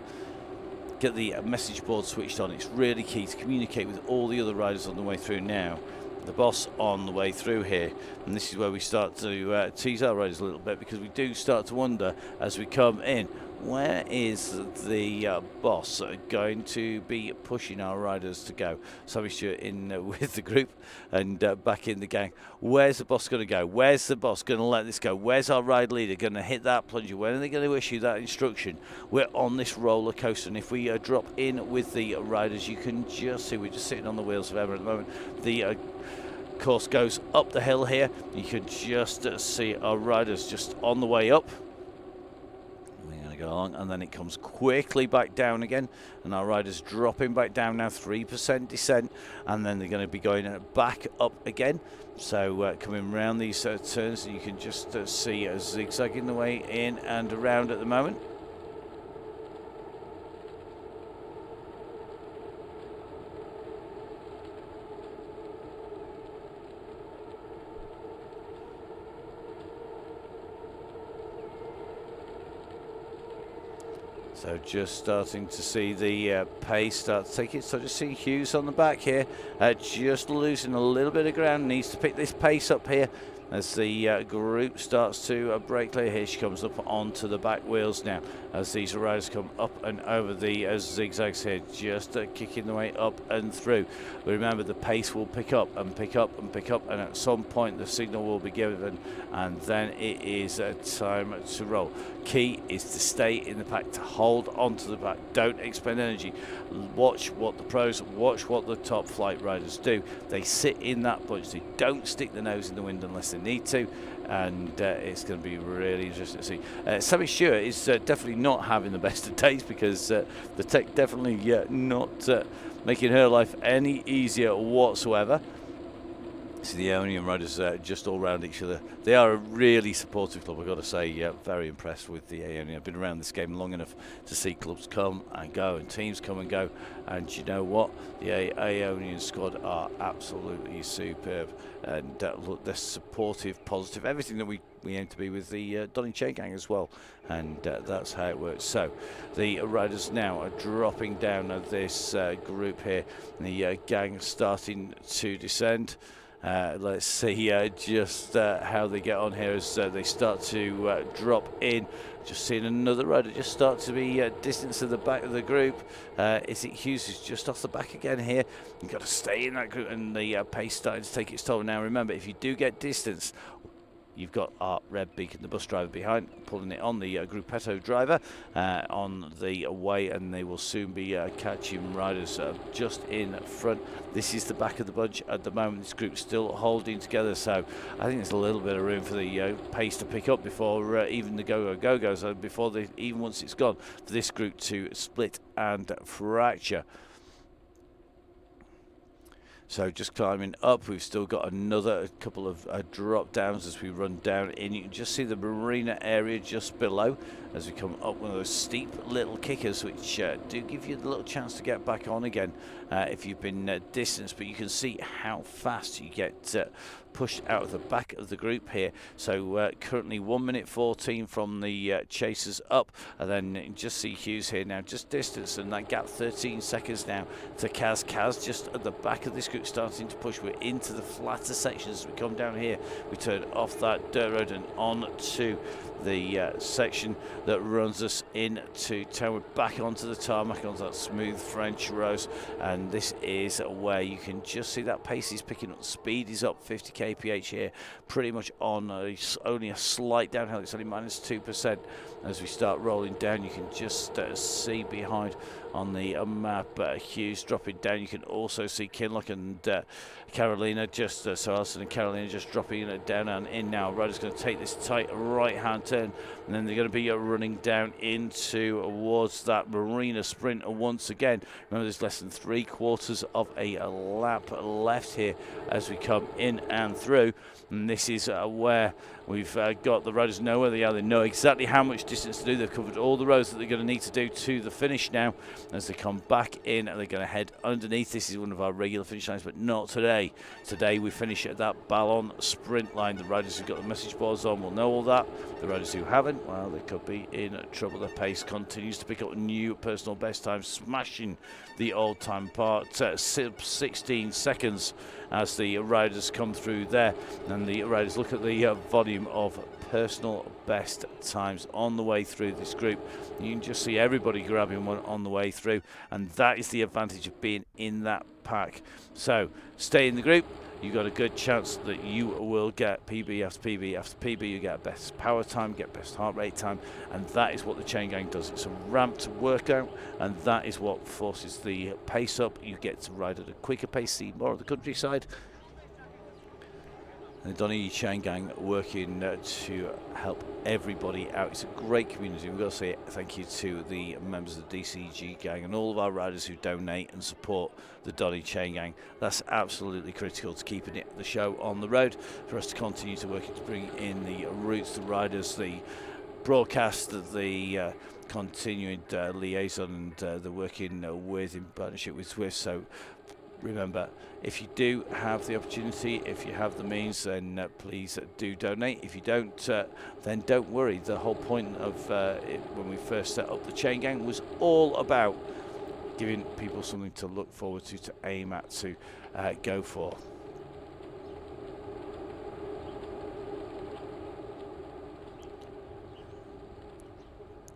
message board switched on. It's really key to communicate with all the other riders on the way through. Now the boss on the way through here, and this is where we start to tease our riders a little bit, because we do start to wonder as we come in, where is the boss going to be pushing our riders to go? Sammy Stewart in with the group and back in the gang. Where's the boss going to go? Where's the boss going to let this go? Where's our ride leader going to hit that plunger? When are they going to issue that instruction? We're on this roller coaster, and if we drop in with the riders, you can just see we're just sitting on the wheels of Emma at the moment. The course goes up the hill here. You can just see our riders just on the way up. We're going to go along, and then it comes quickly back down again, and our riders dropping back down now, 3% descent, and then they're going to be going back up again. So coming around these turns, you can just see zigzagging the way in and around at the moment. So just starting to see the pace start to take it. So just see Hughes on the back here, just losing a little bit of ground. Needs to pick this pace up here as the group starts to break clear. Here she comes up onto the back wheels now as these riders come up and over the zigzags here, just kicking the way up and through. But remember, the pace will pick up and pick up and pick up, and at some point the signal will be given, and then it is time to roll. Key is to stay in the pack, to hold onto the back. Don't expend energy. Watch what the pros, watch what the top flight riders do. They sit in that bunch. They don't stick the nose in the wind unless they need to, and it's going to be really interesting to see. Sammy Stewart is definitely not having the best of days, because the tech definitely not making her life any easier whatsoever. See the Aeonian riders just all around each other. They are a really supportive club, I've got to say. Very impressed with the Aeonian. I've been around this game long enough to see clubs come and go and teams come and go. And you know what? The Aeonian squad are absolutely superb. And look, they're supportive, positive, everything that we aim to be with the Donny Chaingang as well. And that's how it works. So the riders now are dropping down this group here. The gang starting to descend. Let's see just how they get on here as they start to drop in. Just seeing another rider just start to be distance to the back of the group. Is it Hughes who's just off the back again here? You've got to stay in that group, and the pace starting to take its toll. Now remember, if you do get distance, you've got our Red Beacon, the bus driver, behind, pulling it on the Gruppetto driver on the way, and they will soon be catching riders just in front. This is the back of the bunch at the moment. This group's still holding together, so I think there's a little bit of room for the pace to pick up before even the go goes, before even once it's gone, for this group to split and fracture. So just climbing up, we've still got another couple of drop downs as we run down in. You can just see the marina area just below as we come up, one of those steep little kickers which do give you a little chance to get back on again if you've been distanced, but you can see how fast you get pushed out of the back of the group here. So currently 1 minute 14 from the chasers up, and then you just see Hughes here now, just distance, and that gap 13 seconds now to Kaz. Kaz just at the back of this group starting to push. We're into the flatter sections as we come down here. We turn off that dirt road and on to the section that runs us into town. We're back onto the tarmac, onto that smooth French road, and this is where you can just see that pace is picking up. Speed is up 50 kph here, pretty much on only a slight downhill. It's only -2%. As we start rolling down, you can just see behind on the map Hughes dropping down. You can also see Kinloch and Carolina just so Alison and Carolina just dropping down and in now. Rider's going to take this tight right hand turn, and then they're going to be running down into towards that Marina sprint once again. Remember, there's less than 3/4 of a lap left here as we come in and through, and this is where we've got the riders know where they are. They know exactly how much distance to do. They've covered all the roads that they're going to need to do to the finish now. As they come back in, and they're going to head underneath. This is one of our regular finish lines, but not today. Today we finish at that Ballon sprint line. The riders who've got the message boards on will know all that. The riders who haven't, well, they could be in trouble. The pace continues to pick up new personal best times, smashing the all-time part 16 seconds as the riders come through there. And the riders look at the volume of personal best times on the way through this group. You can just see everybody grabbing one on the way through, and that is the advantage of being in that pack. So stay in the group. You've got a good chance that you will get PB after PB after PB. You get best power time, get best heart rate time, and that is what the Chaingang does. It's a ramped workout, and that is what forces the pace up. You get to ride at a quicker pace, see more of the countryside. The Donny Chaingang working to help everybody out. It's a great community. We've got to say thank you to the members of the DCG gang and all of our riders who donate and support the Donny Chaingang. That's absolutely critical to keeping the show on the road, for us to continue to work to bring in the routes, the riders, the broadcast, the continuing liaison, and the working with in partnership with Swift. So remember, if you do have the opportunity, if you have the means, then please do donate. If you don't, then don't worry. The whole point of when we first set up the Chaingang was all about giving people something to look forward to aim at, to go for.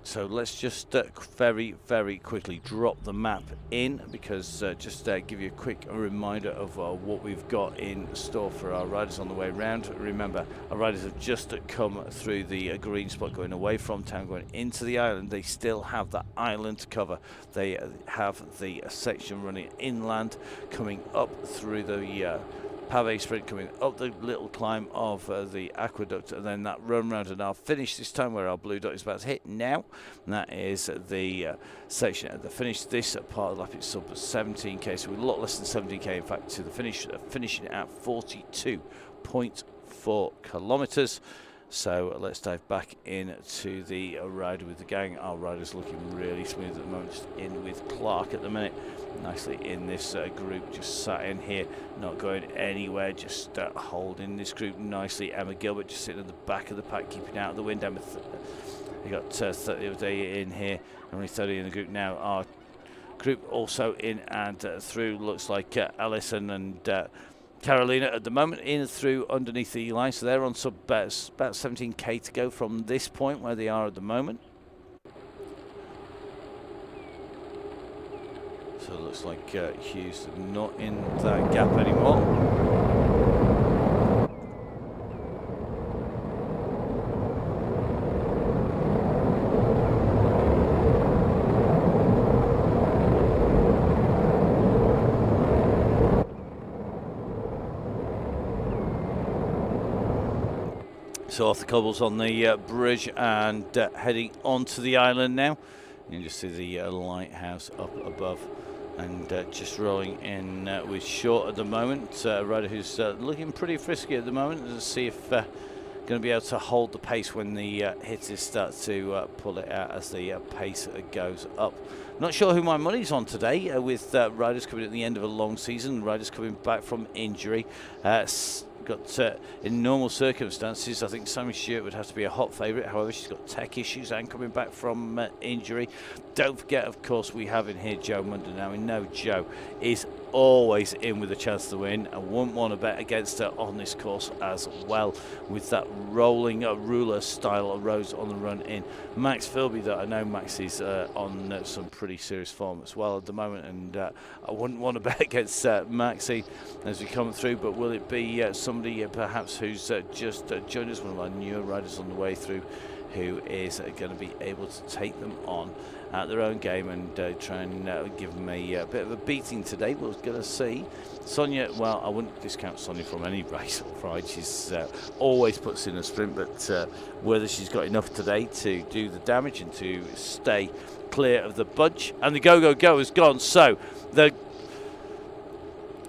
So let's just very, very quickly drop the map in, because just give you a quick reminder of what we've got in store for our riders on the way round. Remember, our riders have just come through the green spot going away from town, going into the island. They still have that island to cover. They have the section running inland, coming up through the Pave sprint, coming up the little climb of the aqueduct, and then that run round and our finish this time where our blue dot is about to hit now, and that is the section at the finish. This part of the lap is sub 17k, so we're a lot less than 17k in fact to the finish, finishing at 42.4 kilometres. So let's dive back into the rider with the gang. Our rider's looking really smooth at the moment, just in with Clark at the minute, nicely in this group, just sat in here, not going anywhere, just holding this group nicely. Emma Gilbert just sitting at the back of the pack, keeping out of the wind. Emma, you got 30 of day in here, only 30 in the group now. Our group also in and through, looks like Alison and Carolina at the moment in through underneath the line, so they're on sub about 17k to go from this point where they are at the moment. So it looks like Hughes not in that gap anymore. So off the cobbles on the bridge and heading onto the island now. You can just see the lighthouse up above, and just rolling in with Short at the moment. A rider who's looking pretty frisky at the moment. Let's see if going to be able to hold the pace when the hitters start to pull it out as the pace goes up. Not sure who my money's on today, with riders coming at the end of a long season, riders coming back from injury. got in normal circumstances, I think Sammy Stewart would have to be a hot favourite. However, she's got tech issues and coming back from injury. Don't forget, of course, we have in here Joe Munden. Now, we know Joe is always in with a chance to win. I wouldn't want to bet against her on this course as well, with that rolling ruler style of roads on the run in. Max Philby, that I know Max is on some pretty serious form as well at the moment, and I wouldn't want to bet against Maxie as we come through, but will it be somebody perhaps who's just joined us, one of our newer riders on the way through, who is going to be able to take them on at their own game and try and give them a bit of a beating today. We're going to see. Sonia, well, I wouldn't discount Sonia from any race or ride. She's always puts in a sprint, but whether she's got enough today to do the damage and to stay clear of the bunch. And the go has gone. So the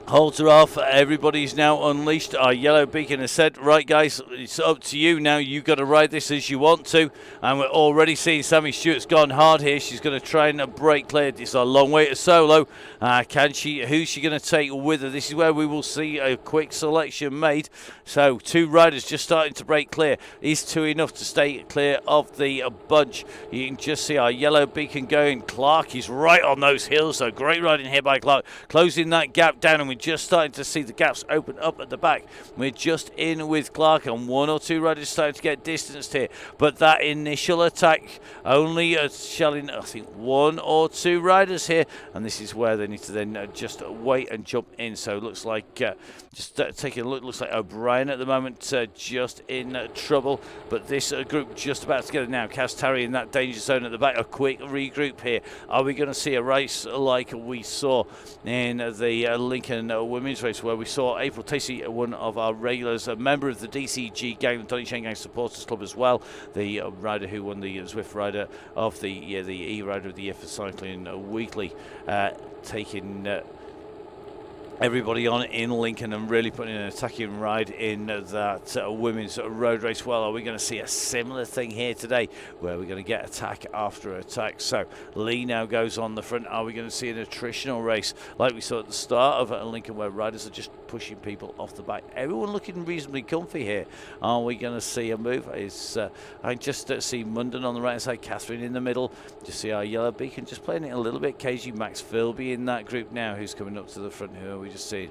holds are off. Everybody's now unleashed. Our yellow beacon has said, right, guys, it's up to you now. You've got to ride this as you want to. And we're already seeing Sammy Stewart's gone hard here. She's going to try and break clear. It's a long way to solo. Can she? Who's she going to take with her? This is where we will see a quick selection made. So 2 riders just starting to break clear. Is 2 enough to stay clear of the bunch? You can just see our yellow beacon going. Clark is right on those heels. So great riding here by Clark, closing that gap down, and we're just starting to see the gaps open up at the back. We're just in with Clark, and 1 or 2 riders starting to get distanced here. But that initial attack only shelling, I think, 1 or 2 riders here, and this is where they need to then just wait and jump in. So it looks like just taking a look, looks like O'Brien at the moment just in trouble, but this group just about together now. Castari in that danger zone at the back. A quick regroup here. Are we going to see a race like we saw in the Lincoln women's race, where we saw April Tacey, one of our regulars, a member of the DCG gang, the Donny Chaingang Supporters Club as well, the rider who won the Zwift Rider of the year, the E-Rider of the Year for Cycling Weekly, taking everybody on in Lincoln and really putting an attacking ride in that women's road race. Well, are we going to see a similar thing here today, where we're going to get attack after attack? So Lee now goes on the front. Are we going to see an attritional race like we saw at the start of Lincoln, where riders are just pushing people off the back? Everyone looking reasonably comfy here. Are we going to see a move? I just see Munden on the right side, Catherine in the middle. Just see our yellow beacon just playing it a little bit cagey. Max Philby in that group now, who's coming up to the front. Who are we just see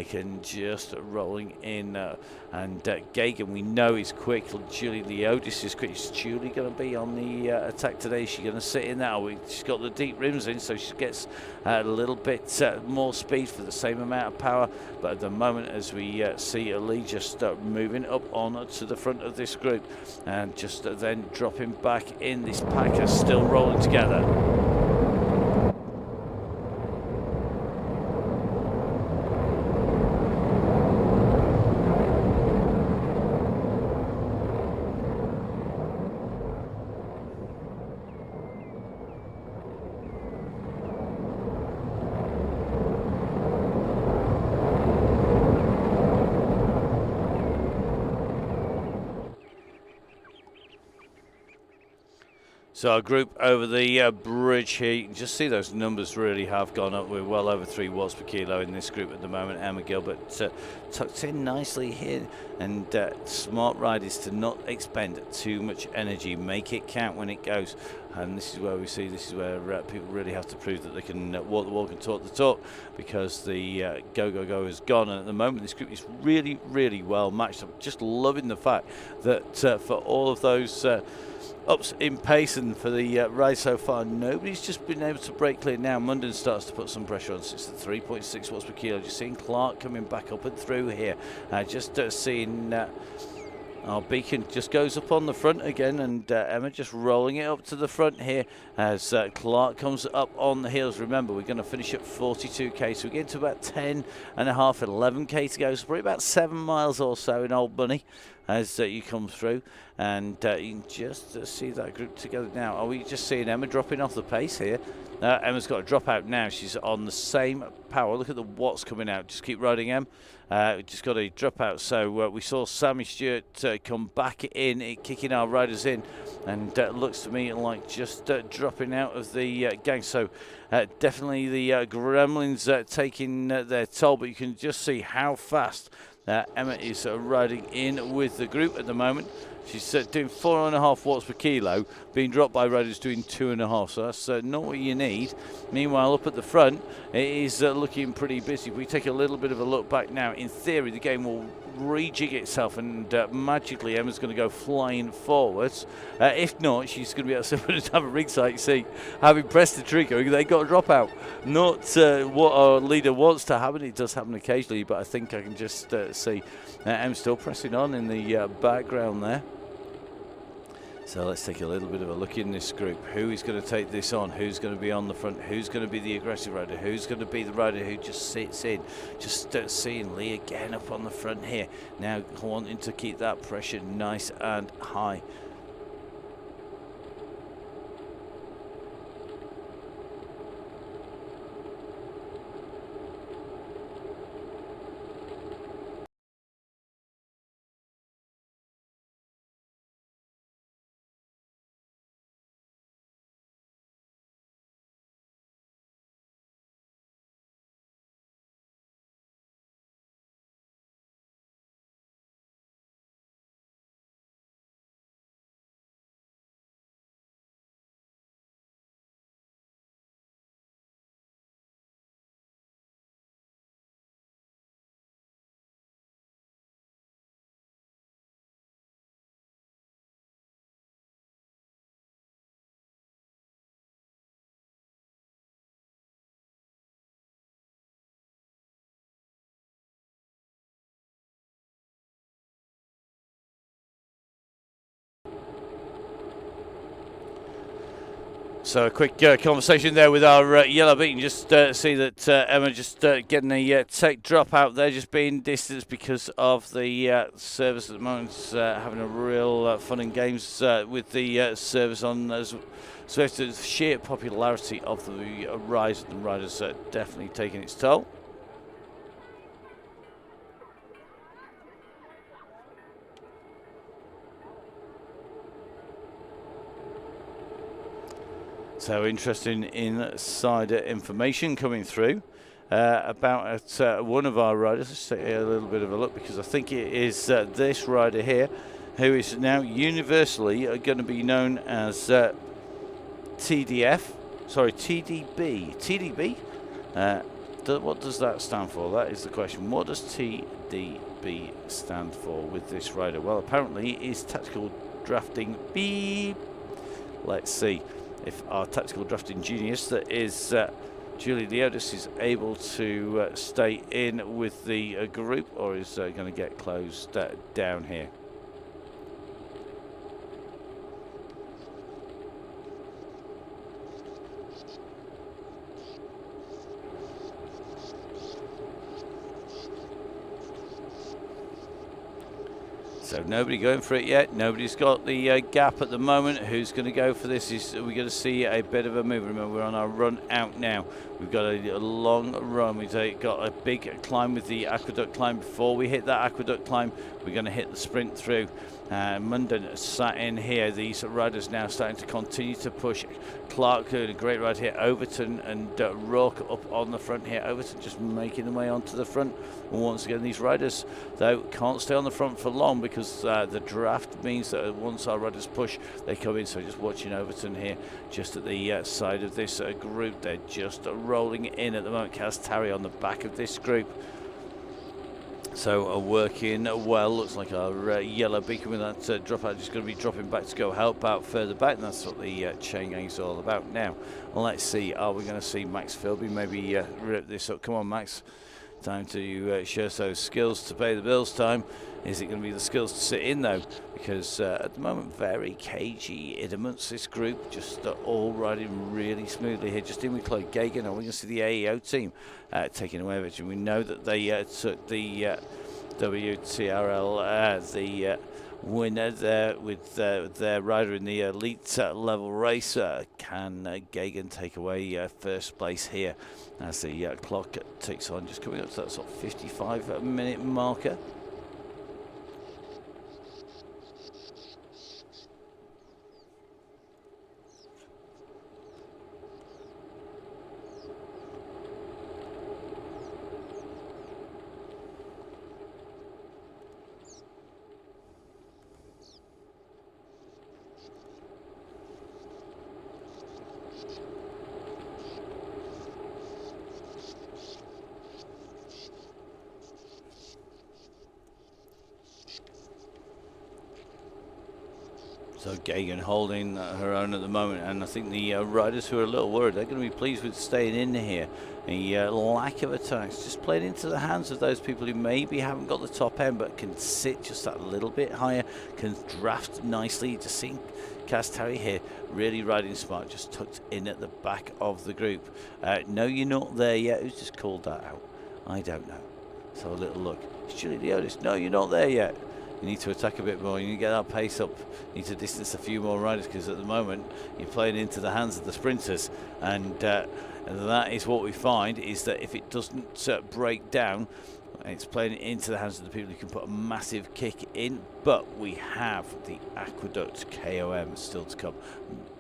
can just rolling in, and Gagan, we know he's quick. Julie Leodis is quick. Is Julie going to be on the attack today? Is she going to sit in that? She's got the deep rims in, so she gets a little bit more speed for the same amount of power. But at the moment, as we see Lee just moving up on to the front of this group, and just then dropping back in, this pack is still rolling together. So our group over the bridge here, you can just see those numbers really have gone up. We're well over 3 watts per kilo in this group at the moment. Emma Gilbert tucked in nicely here, and smart ride is to not expend too much energy. Make it count when it goes. And this is where we see, this is where people really have to prove that they can walk the walk and talk the talk, because the go is gone. And at the moment, this group is really, really well matched. I'm just loving the fact that for all of those ups in pace and for the ride so far, nobody's just been able to break clear. Now Munden starts to put some pressure on. It's at 3.6 watts per kilo. Just seeing Clark coming back up and through here. Just seeing our beacon just goes up on the front again, and Emma just rolling it up to the front here as Clark comes up on the heels. Remember, we're going to finish at 42k, so we get to about 10 and a half, 11k to go. So probably about 7 miles or so in Old Bunny as you come through, and you can just see that group together now. Are we just seeing Emma dropping off the pace here? Emma's got a drop out now. She's on the same power. Look at the watts coming out. Just keep riding, Em. Just got a drop out. So we saw Sammy Stewart come back in, kicking our riders in, and looks to me like just dropping out of the gang. So definitely the Gremlins taking their toll, but you can just see how fast Emma is riding in with the group at the moment. She's doing 4.5 watts per kilo, being dropped by riders doing 2.5, so that's not what you need. Meanwhile, up at the front, it is looking pretty busy. If we take a little bit of a look back now, in theory, the game will rejig itself and magically Emma's going to go flying forwards. If not, she's going to be able to have a ringside seat, having pressed the trigger. They got a dropout. Not what our leader wants to happen. It does happen occasionally, but I think I can just see Em's still pressing on in the background there. So let's take a little bit of a look in this group. Who is going to take this on? Who's going to be on the front? Who's going to be the aggressive rider? Who's going to be the rider who just sits in? Just seeing Lee again up on the front here. Now wanting to keep that pressure nice and high. So a quick conversation there with our yellow beacon. Just see that Emma just getting a tech drop out there, just being distanced because of the service at the moment. Having a real fun and games with the service on as so it's the sheer popularity of the rise of the riders definitely taking its toll. So interesting insider information coming through about one of our riders. Let's take a little bit of a look because I think it is this rider here who is now universally going to be known as TDB. TDB? What does that stand for? That is the question. What does TDB stand for with this rider? Well, apparently it is tactical drafting B. Let's see if our tactical drafting genius, that is Julie Leodis, is able to stay in with the group, or is going to get closed down here. So nobody going for it yet. Nobody's got the gap at the moment. Who's going to go for this? We're going to see a bit of a move. Remember, we're on our run out now. We've got a long run. We've got a big climb with the aqueduct climb. Before we hit that aqueduct climb, we're going to hit the sprint through. Munden sat in here. These riders now starting to continue to push. Clark doing a great ride here. Overton and Rourke up on the front here. Overton just making their way onto the front. And once again, these riders, though, can't stay on the front for long because the draft means that once our riders push, they come in. So just watching Overton here, just at the side of this group. They're just rolling in at the moment. Kaz Tarry on the back of this group. So working well. Looks like our yellow beacon with that dropout just going to be dropping back to go help out further back. And that's what the Chaingang is all about. Now, let's see. Are we going to see Max Philby maybe rip this up? Come on, Max. Time to show those skills to pay the bills time. Is it going to be the skills to sit in, though? Because at the moment, very cagey Idamants, this group, just all riding really smoothly here. Just in with Chloe Gagan. Are we going to see the AEO team taking away with it? We know that they took the WTRL, the winner there with their rider in the elite level race. Can Gagan take away first place here as the clock ticks on, just coming up to that sort of 55-minute marker? So Gagan holding her own at the moment, and I think the riders who are a little worried, they're going to be pleased with staying in here. A lack of attacks just played into the hands of those people who maybe haven't got the top end but can sit just that little bit higher, can draft nicely. Just seeing Castari here really riding smart, just tucked in at the back of the group. No, you're not there yet. Who's just called that out? I don't know. So a little look. It's Julie Diotis. No, you're not there yet. You need to attack a bit more. You need to get that pace up. You need to distance a few more riders, because at the moment you're playing into the hands of the sprinters, and that is what we find, is that if it doesn't break down, it's playing into the hands of the people who can put a massive kick in. But we have the Aqueduct KOM still to come.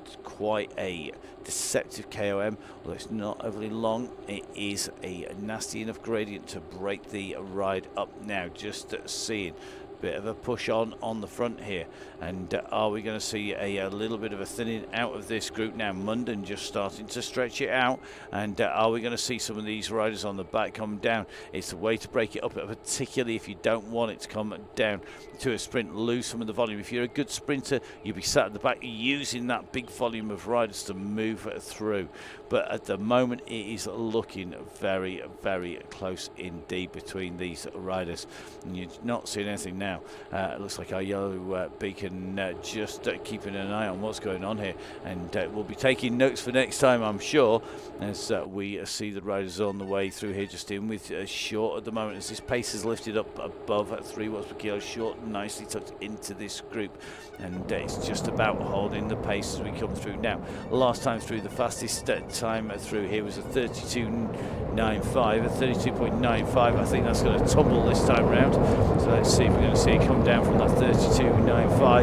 It's quite a deceptive KOM, although it's not overly long. It is a nasty enough gradient to break the ride up now. Just seeing bit of a push on the front here, and are we going to see a little bit of a thinning out of this group now? Munden just starting to stretch it out, and are we going to see some of these riders on the back come down? It's the way to break it up, particularly if you don't want it to come down to a sprint, lose some of the volume. If you're a good sprinter, you'll be sat at the back using that big volume of riders to move through. But at the moment it is looking very, very close indeed between these riders, and you're not seeing anything now. It looks like our yellow beacon just keeping an eye on what's going on here, and we'll be taking notes for next time, I'm sure, as we see the riders on the way through here. Just in with Short at the moment, as this pace is lifted up above 3 watts per kilo. Short nicely tucked into this group, and it's just about holding the pace as we come through now. Last time through, the fastest time through here was a 32.95, a 32.95. I think that's going to tumble this time around, so let's see if we're going to see it come down from that 32.95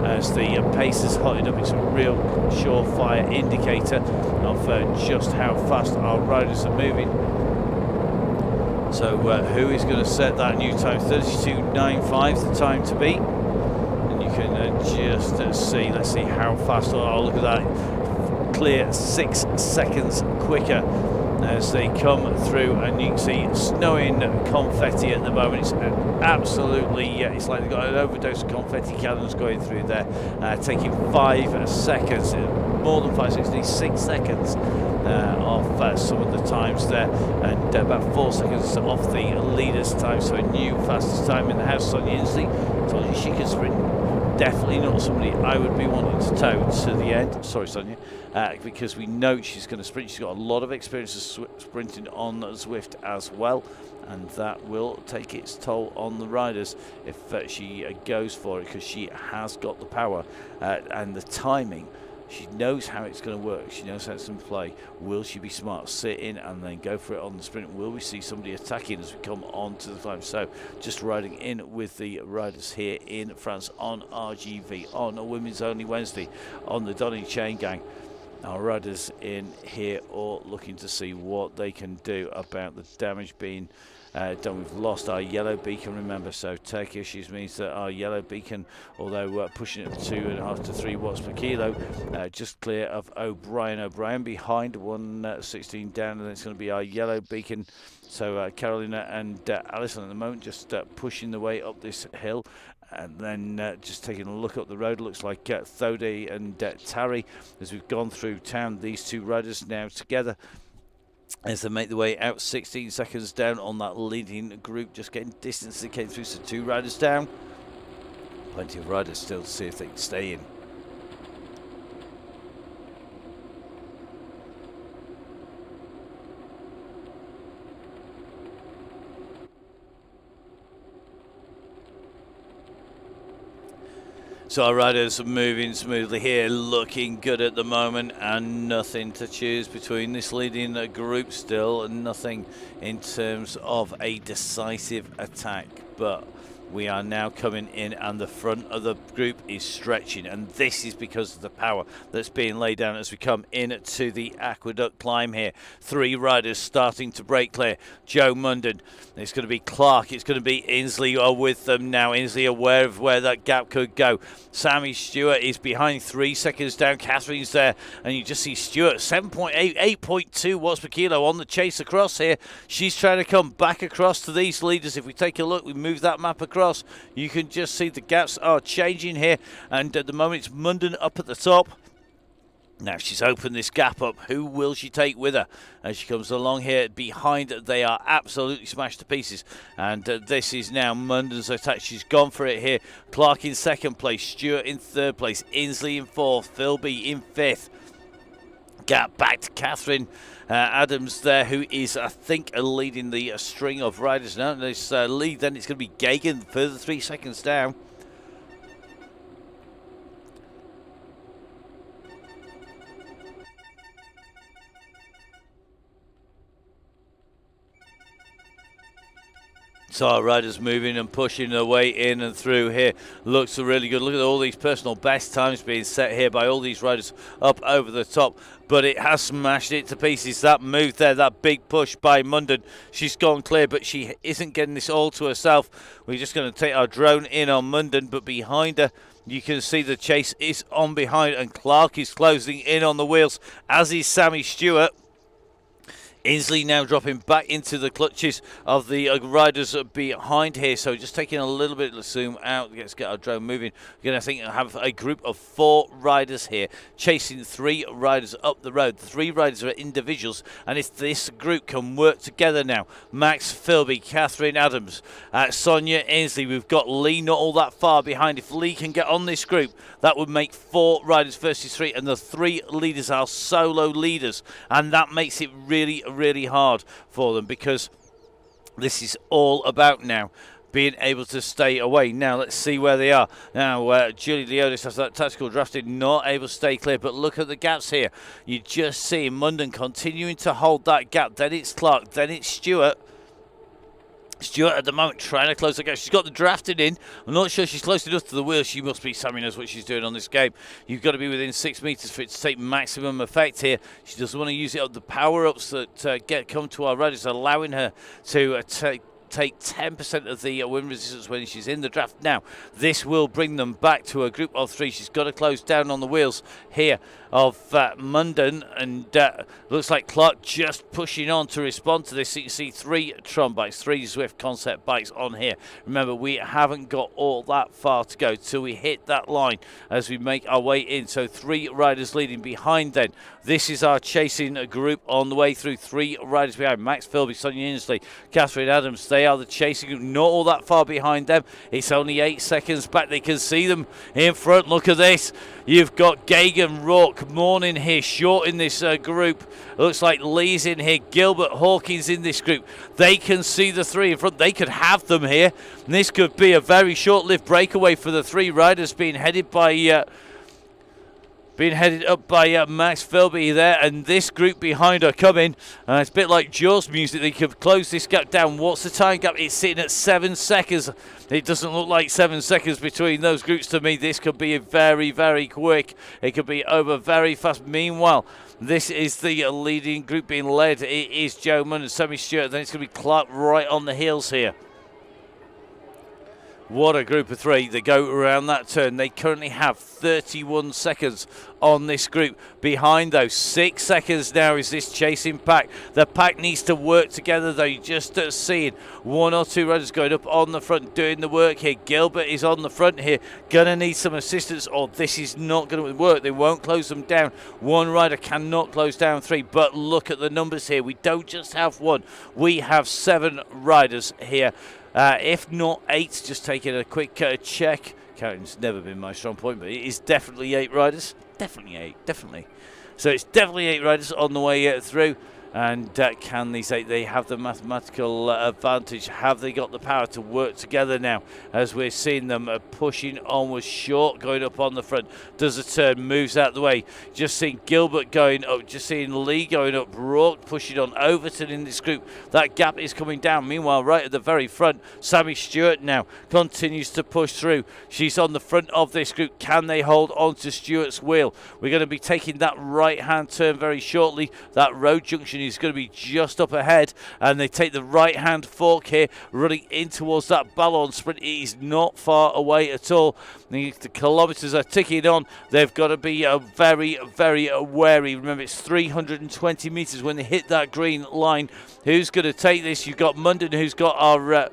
as the pace is hotted up. It's a real surefire indicator of just how fast our riders are moving. So who is going to set that new time? 32.95 the time to beat, and you can just see, let's see how fast. Oh, look at that, clear 6 seconds quicker as they come through, and you can see snowing confetti at the moment. It's absolutely, it's like they've got an overdose of confetti cannons going through there, taking 5 seconds, more than 5 seconds, 6 seconds off some of the times there, and about 4 seconds off the leader's time. So a new fastest time in the house. Sonia Inslee told you she can sprint. Definitely not somebody I would be wanting to tow to the end. Sorry, Sonia, because we know she's going to sprint. She's got a lot of experience of sprinting on Zwift as well, and that will take its toll on the riders if she goes for it, because she has got the power and the timing. She knows how it's going to work. She knows how it's going to play. Will she be smart, sit in and then go for it on the sprint? Will we see somebody attacking as we come on to the climb? So just riding in with the riders here in France on R.G.V, on a women's only Wednesday on the Donny Chaingang. Our riders in here all looking to see what they can do about the damage being done. We've lost our yellow beacon, remember, so tech issues means that our yellow beacon, although pushing it 2.5 to 3 watts per kilo, just clear of O'Brien. O'Brien behind 116 down, and it's going to be our yellow beacon. So Carolina and Alison at the moment just pushing the way up this hill. And then just taking a look up the road, looks like Thode and Tarry, as we've gone through town, these two riders now together as they make their way out. 16 seconds down on that leading group, just getting distance. They came through, so 2 riders down. Plenty of riders still to see if they can stay in. So our riders are moving smoothly here, looking good at the moment, and nothing to choose between this leading group still, and nothing in terms of a decisive attack. But we are now coming in, and the front of the group is stretching, and this is because of the power that's being laid down as we come in to the Aqueduct climb here. 3 riders starting to break clear. Joe Munden, it's going to be Clark, it's going to be Inslee are with them now. Inslee aware of where that gap could go. Sammy Stewart is behind, 3 seconds down. Catherine's there, and you just see Stewart 7.8, 8.2 watts per kilo on the chase across here. She's trying to come back across to these leaders. If we take a look, we move that map across. across. You can just see the gaps are changing here, and at the moment it's Munden up at the top. Now she's opened this gap up. Who will she take with her as she comes along here behind? They are absolutely smashed to pieces, and this is now Munden's attack. She's gone for it here. Clark in second place, Stewart in third place, Inslee in fourth, Philby in fifth. Gap back to Catherine Adams there, who is, I think, leading the string of riders now. This lead, then it's going to be Gagan further 3 seconds down. So our riders moving and pushing their way in and through here. Looks really good. Look at all these personal best times being set here by all these riders up over the top. But it has smashed it to pieces. That move there, that big push by Munden. She's gone clear, but she isn't getting this all to herself. We're just going to take our drone in on Munden, but behind her, you can see the chase is on behind, and Clark is closing in on the wheels, as is Sammy Stewart. Inslee now dropping back into the clutches of the riders behind here. So just taking a little bit of zoom out. Let's get our drone moving. We're going to have a group of 4 riders here chasing 3 riders up the road. 3 riders are individuals, and if this group can work together now, Max Philby, Catherine Adams, Sonia Inslee, we've got Lee not all that far behind. If Lee can get on this group, that would make 4 riders versus 3, and the 3 leaders are solo leaders, and that makes it really hard for them, because this is all about now being able to stay away. Now let's see where they are. Now Julie Leodis has that tactical drafting, not able to stay clear, but look at the gaps here. You just see Munden continuing to hold that gap. Then it's Clark, then it's Stewart. Stewart at the moment trying to close the gap. She's got the drafting in. I'm not sure she's close enough to the wheel. She must be. Sammy knows what she's doing on this game. You've got to be within 6 meters for it to take maximum effect here. She doesn't want to use it up. The power-ups that come to our riders, allowing her to take 10% of the wind resistance when she's in the draft. Now, this will bring them back to a group of 3. She's got to close down on the wheels here of Munden, and looks like Clark just pushing on to respond to this. You can see 3 Tron bikes, 3 Zwift concept bikes on here. Remember, we haven't got all that far to go till we hit that line as we make our way in. So 3 riders leading behind then. This is our chasing group on the way through. 3 riders behind. Max Philby, Sonia Inslee, Catherine Adams. They are the chasing group, not all that far behind them. It's only 8 seconds back. They can see them in front. Look at this. You've got Gagan, Rourke, Morning here, short in this group. Looks like Lee's in here. Gilbert, Hawkins in this group. They can see the 3 in front. They could have them here. And this could be a very short-lived breakaway for the 3 riders being headed by... being headed up by Max Philby there, and this group behind are coming. It's a bit like Jaws music. They could close this gap down. What's the time gap? It's sitting at 7 seconds. It doesn't look like 7 seconds between those groups to me. This could be very quick. It could be over very fast. Meanwhile, this is the leading group being led. It is Joe Munn and Sammy Stewart. Then it's going to be Clark right on the heels here. What a group of 3. They go around that turn. They currently have 31 seconds on this group. Behind those, 6 seconds now is this chasing pack. The pack needs to work together though. You're just seeing 1 or 2 riders going up on the front doing the work here. Gilbert is on the front here. Gonna need some assistance or this is not going to work. They won't close them down. 1 rider cannot close down 3. But look at the numbers here. We don't just have 1. We have 7 riders here. If not 8, just taking a quick check. Counting's never been my strong point, but it is definitely 8 riders. Definitely 8, definitely. So it's definitely 8 riders on the way through. And can these 8, they have the mathematical advantage? Have they got the power to work together now? As we're seeing them pushing onwards, Short going up on the front, does a turn, moves out the way. Just seeing Gilbert going up, just seeing Lee going up, Rourke pushing on, Overton in this group. That gap is coming down. Meanwhile, right at the very front, Sammy Stewart now continues to push through. She's on the front of this group. Can they hold on to Stewart's wheel? We're going to be taking that right-hand turn very shortly. That road junction is going to be just up ahead, and they take the right hand fork here running in towards that Ballon sprint. It is not far away at all. The kilometers are ticking on. They've got to be very wary. Remember, it's 320 meters when they hit that green line. Who's going to take this? You've got Munden, who's got our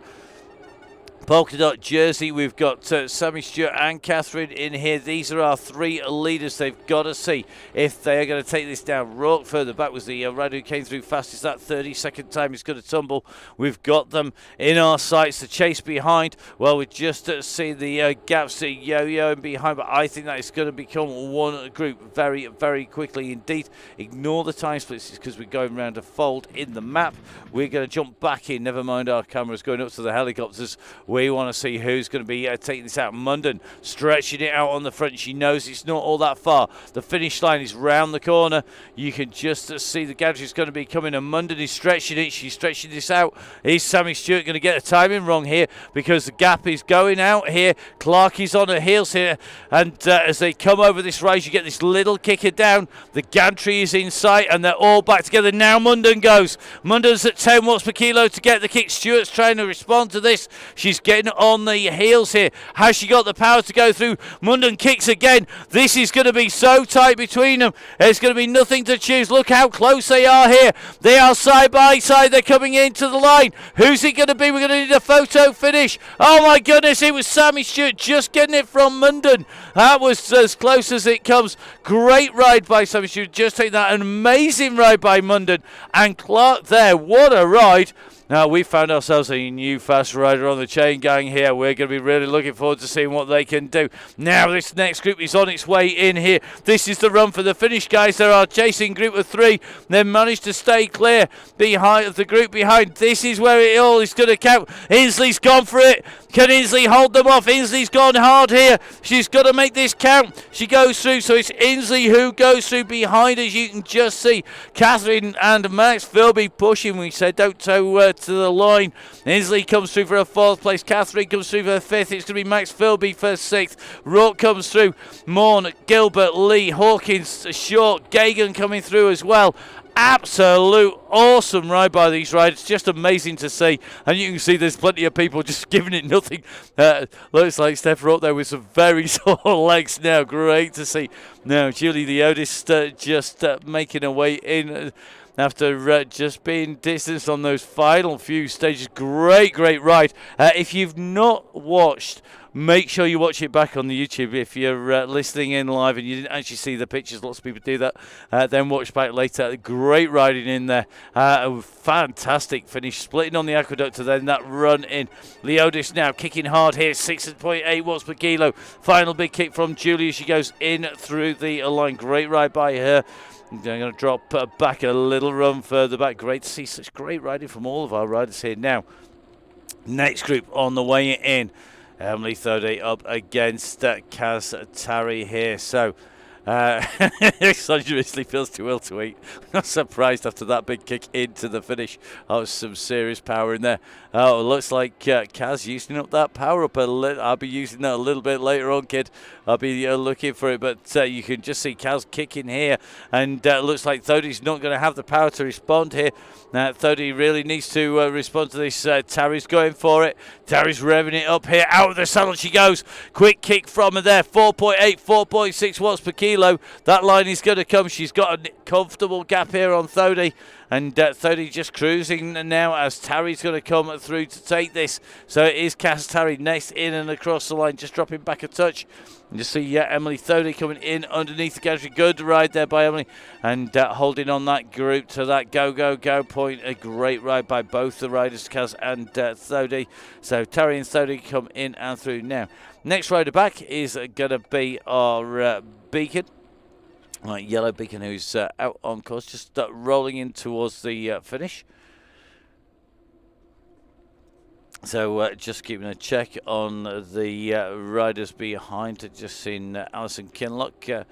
polka dot jersey. We've got Sammy Stewart and Catherine in here. These are our 3 leaders. They've got to see if they are going to take this down. Rourke further back was the rider who came through fastest. That 32nd time is going to tumble. We've got them in our sights. The chase behind, well, we just see the gaps yo-yoing behind, but I think that is going to become one group very, very quickly indeed. Ignore the time splits because we're going around a fold in the map. We're going to jump back in. Never mind our cameras going up to the helicopters. We want to see who's going to be taking this out. Munden stretching it out on the front. She knows it's not all that far. The finish line is round the corner. You can just see the gantry is going to be coming, and Munden is stretching it. She's stretching this out. Is Sammy Stewart going to get the timing wrong here because the gap is going out here? Clark is on her heels here, and as they come over this rise, you get this little kicker down. The gantry is in sight, and they're all back together. Now Munden goes. Munden's at 10 watts per kilo to get the kick. Stewart's trying to respond to this. She's getting on the heels here. Has she got the power to go through? Munden kicks again. This is going to be so tight between them. There's going to be nothing to choose. Look how close they are here. They are side by side. They're coming into the line. Who's it going to be? We're going to need a photo finish. Oh my goodness, it was Sammy Stewart just getting it from Munden. That was as close as it comes. Great ride by Sammy Stewart. Just take that. An amazing ride by Munden. And Clark there. What a ride. Now, we found ourselves a new fast rider on the Chaingang here. We're going to be really looking forward to seeing what they can do. Now, this next group is on its way in here. This is the run for the finish, guys. There are chasing group of 3. They managed to stay clear behind of the group behind. This is where it all is going to count. Inslee's gone for it. Can Inslee hold them off? Inslee's gone hard here. She's got to make this count. She goes through, so it's Inslee who goes through behind, as you can just see. Catherine and Max Philby pushing. We said don't toe to the line. Inslee comes through for a 4th place. Catherine comes through for a 5th. It's going to be Max Philby for 6th. Rourke comes through. Morn, Gilbert, Lee, Hawkins, Short, Gagan coming through as well. Absolute awesome ride by these riders. Just amazing to see. And you can see there's plenty of people just giving it nothing. Looks like Steph Rourke there with some very sore legs now. Great to see. Now Julie the oldest just making her way in after just being distanced on those final few stages. Great ride. If you've not watched, make sure you watch it back on the YouTube. If you're listening in live and you didn't actually see the pictures, lots of people do that, then watch back later. Great riding in there. A fantastic finish, splitting on the aqueduct to then that run in. Leodis now kicking hard here, 6.8 watts per kilo. Final big kick from Julia. She goes in through the line. Great ride by her. I'm going to drop back a little run further back. Great to see such great riding from all of our riders here. Now, next group on the way in. Emily Thode up against Kaz Tarry here. So, Sandra Risley feels too ill to eat. Not surprised after that big kick into the finish. Oh, some serious power in there. Oh, it looks like Kaz using up that power up a little. I'll be using that a little bit later on, kid. I'll be looking for it, but you can just see Kaz kicking here, and looks like Thody's not going to have the power to respond here. Thody really needs to respond to this. Tarry's going for it. Tarry's revving it up here. Out of the saddle she goes. Quick kick from her there. 4.8, 4.6 watts per kilo. That line is going to come. She's got a comfortable gap here on Thody. And Thody just cruising now as Tarry's going to come through to take this. So it is Cass Tarry next in and across the line, just dropping back a touch. You see Emily Thody coming in underneath the gantry. Good ride there by Emily. And holding on that group to that go point. A great ride by both the riders, Kaz and Thody. So Tarry and Thody come in and through now. Next rider back is going to be our Beacon. Right, Yellow Beacon, who's out on course, just rolling in towards the finish. So just keeping a check on the riders behind. Just seen Alison Kinlock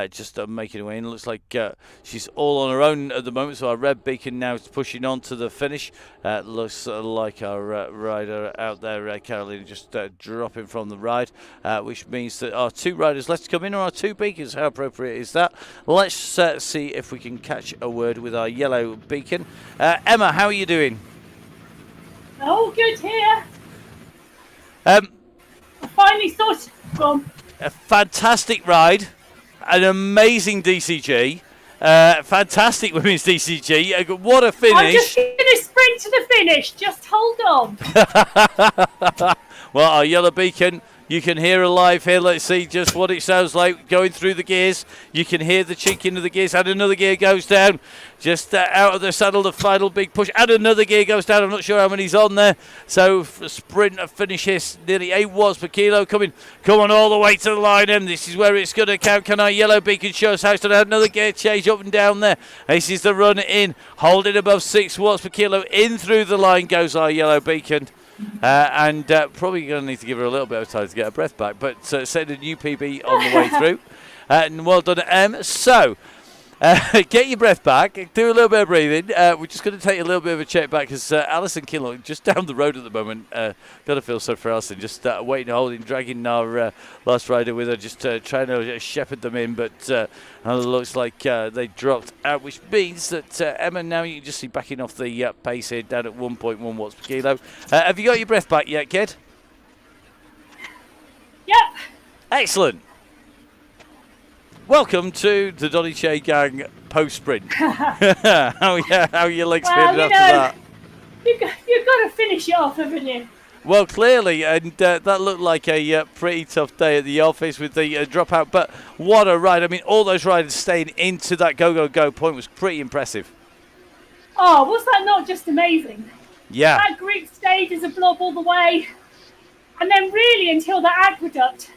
just making her way in. Looks like she's all on her own at the moment. So our Red Beacon now is pushing on to the finish. Looks like our rider out there, Carolina, just dropping from the ride, which means that our 2 riders left to come in are our 2 Beacons. How appropriate is that? Let's see if we can catch a word with our Yellow Beacon. Emma, how are you doing? Oh, good here. I finally sorted from. A fantastic ride, an amazing DCG, fantastic women's DCG. What a finish! I'm just going to sprint to the finish. Just hold on. Well, our yellow beacon, you can hear alive here. Let's see just what it sounds like going through the gears. You can hear the chinking of the gears, and another gear goes down. Just out of the saddle, the final big push, and another gear goes down. I'm not sure how many's on there. So sprint finishes nearly 8 watts per kilo coming on all the way to the line. And this is where it's going to count. Can our yellow beacon show us how it's done? Another gear change up and down there. This is the run in, holding above 6 watts per kilo. In through the line goes our yellow beacon. And probably going to need to give her a little bit of time to get her breath back, but setting a new PB on the way through. And well done, Em. So, get your breath back, do a little bit of breathing. We're just going to take a little bit of a check back because Alison Kinlock, just down the road at the moment, got to feel sorry for Alison, just waiting, holding, dragging our last rider with her, just trying to shepherd them in, but it looks like they dropped out, which means that Emma, now you can just see backing off the pace here, down at 1.1 watts per kilo. Have you got your breath back yet, kid? Yep. Excellent. Welcome to the Donny Chaingang post-sprint. How are your legs feeling after that? You've got to finish it off, haven't you? Well, clearly, and that looked like a pretty tough day at the office with the dropout, but what a ride. I mean, all those riders staying into that go point was pretty impressive. Oh, was that not just amazing? Yeah. That group stayed as a blob all the way, and then really until the aqueduct,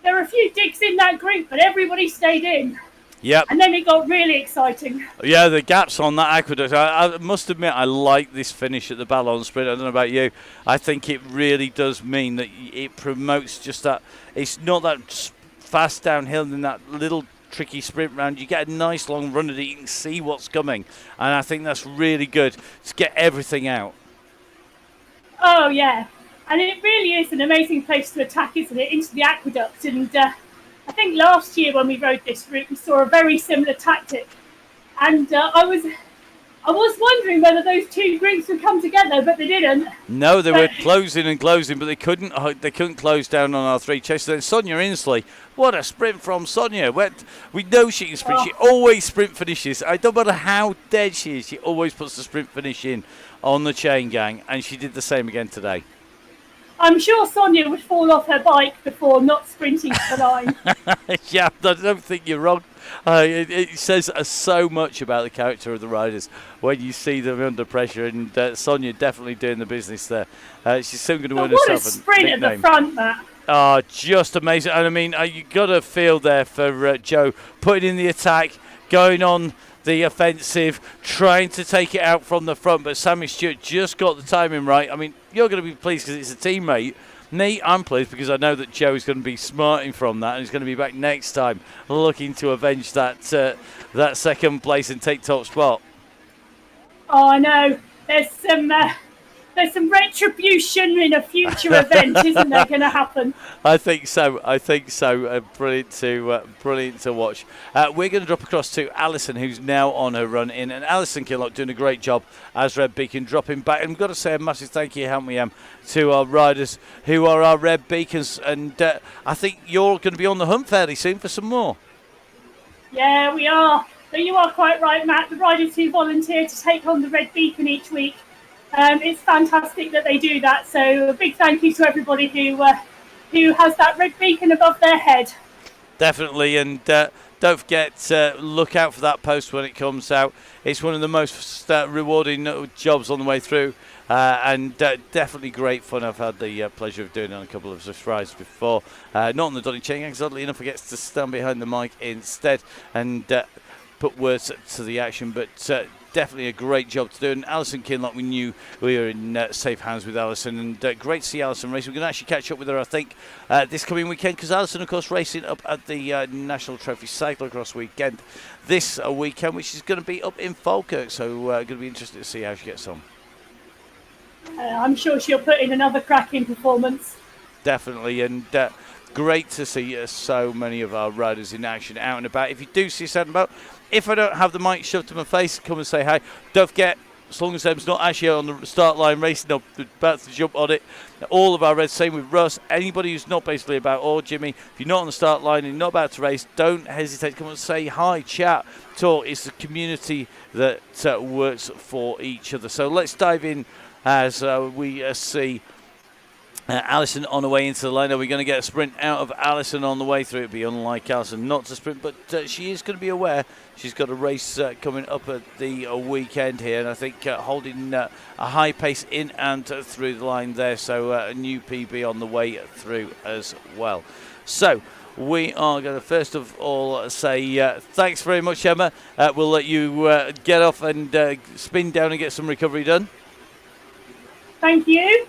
there were a few digs in that group, but everybody stayed in. Yep. And then it got really exciting. Yeah, the gaps on that aqueduct. I must admit, I like this finish at the Ballon Sprint. I don't know about you. I think it really does mean that it promotes just that. It's not that fast downhill in that little tricky sprint round. You get a nice long run at it. You can see what's coming. And I think that's really good to get everything out. Oh, yeah. And it really is an amazing place to attack, isn't it, into the aqueduct. And I think last year when we rode this route, we saw a very similar tactic. And I was wondering whether those two groups would come together, but they didn't. No, they were closing and closing, but they couldn't close down on our 3 chasers. Then Sonia Inslee, what a sprint from Sonia. We know she can sprint. Oh. She always sprint finishes. I don't matter how dead she is, she always puts the sprint finish in on the Chaingang, and she did the same again today. I'm sure Sonia would fall off her bike before not sprinting to the line. Yeah, I don't think you're wrong. It says so much about the character of the riders when you see them under pressure, and Sonia definitely doing the business there. She's soon going to win herself a nickname. What a sprint at the front, Matt. Oh, just amazing. And I mean, you got to feel there for Joe putting in the attack, going on the offensive, trying to take it out from the front, but Sammy Stewart just got the timing right. I mean, you're going to be pleased because it's a teammate. Me, I'm pleased because I know that Joe is going to be smarting from that and he's going to be back next time looking to avenge that second place and take top spot. Oh, I know. There's some retribution in a future event, isn't there, going to happen? I think so. Brilliant to watch. We're going to drop across to Alison, who's now on her run in, and Alison Kinlock doing a great job as Red Beacon dropping back. And we've got to say a massive thank you, haven't we, to our riders who are our Red Beacons. And I think you're going to be on the hunt fairly soon for some more. Yeah, we are. But you are quite right, Matt. The riders who volunteer to take on the Red Beacon each week. It's fantastic that they do that. So a big thank you to everybody who has that red beacon above their head. Definitely, and don't forget, look out for that post when it comes out. It's one of the most rewarding jobs on the way through, and definitely great fun. I've had the pleasure of doing it on a couple of such rides before. Not on the Donny Chaingang, oddly enough, I get to stand behind the mic instead and put words to the action, but definitely a great job to do. And Alison Kinlock, we knew we were in safe hands with Alison, and great to see Alison race. We're going to actually catch up with her, I think, this coming weekend, because Alison, of course, racing up at the National Trophy Cyclocross weekend this weekend, which is going to be up in Falkirk. So going to be interested to see how she gets on. I'm sure she'll put in another cracking performance. Definitely, and great to see so many of our riders in action out and about. If you do see us out and about, if I don't have the mic shoved to my face, come and say hi. Don't forget, as long as Em's not actually on the start line racing up, about to jump on it, all of our reds, same with Russ, anybody who's not basically about, or Jimmy, if you're not on the start line and you're not about to race, don't hesitate to come and say hi, chat, talk. It's the community that works for each other. So let's dive in as we see Alison on the way into the line. Are we going to get a sprint out of Alison on the way through? It'd be unlike Alison not to sprint, but she is going to be aware she's got a race coming up at the weekend here, and I think holding a high pace in and through the line there, so a new PB on the way through as well. So we are going to first of all say thanks very much, Emma. We'll let you get off and spin down and get some recovery done. Thank you.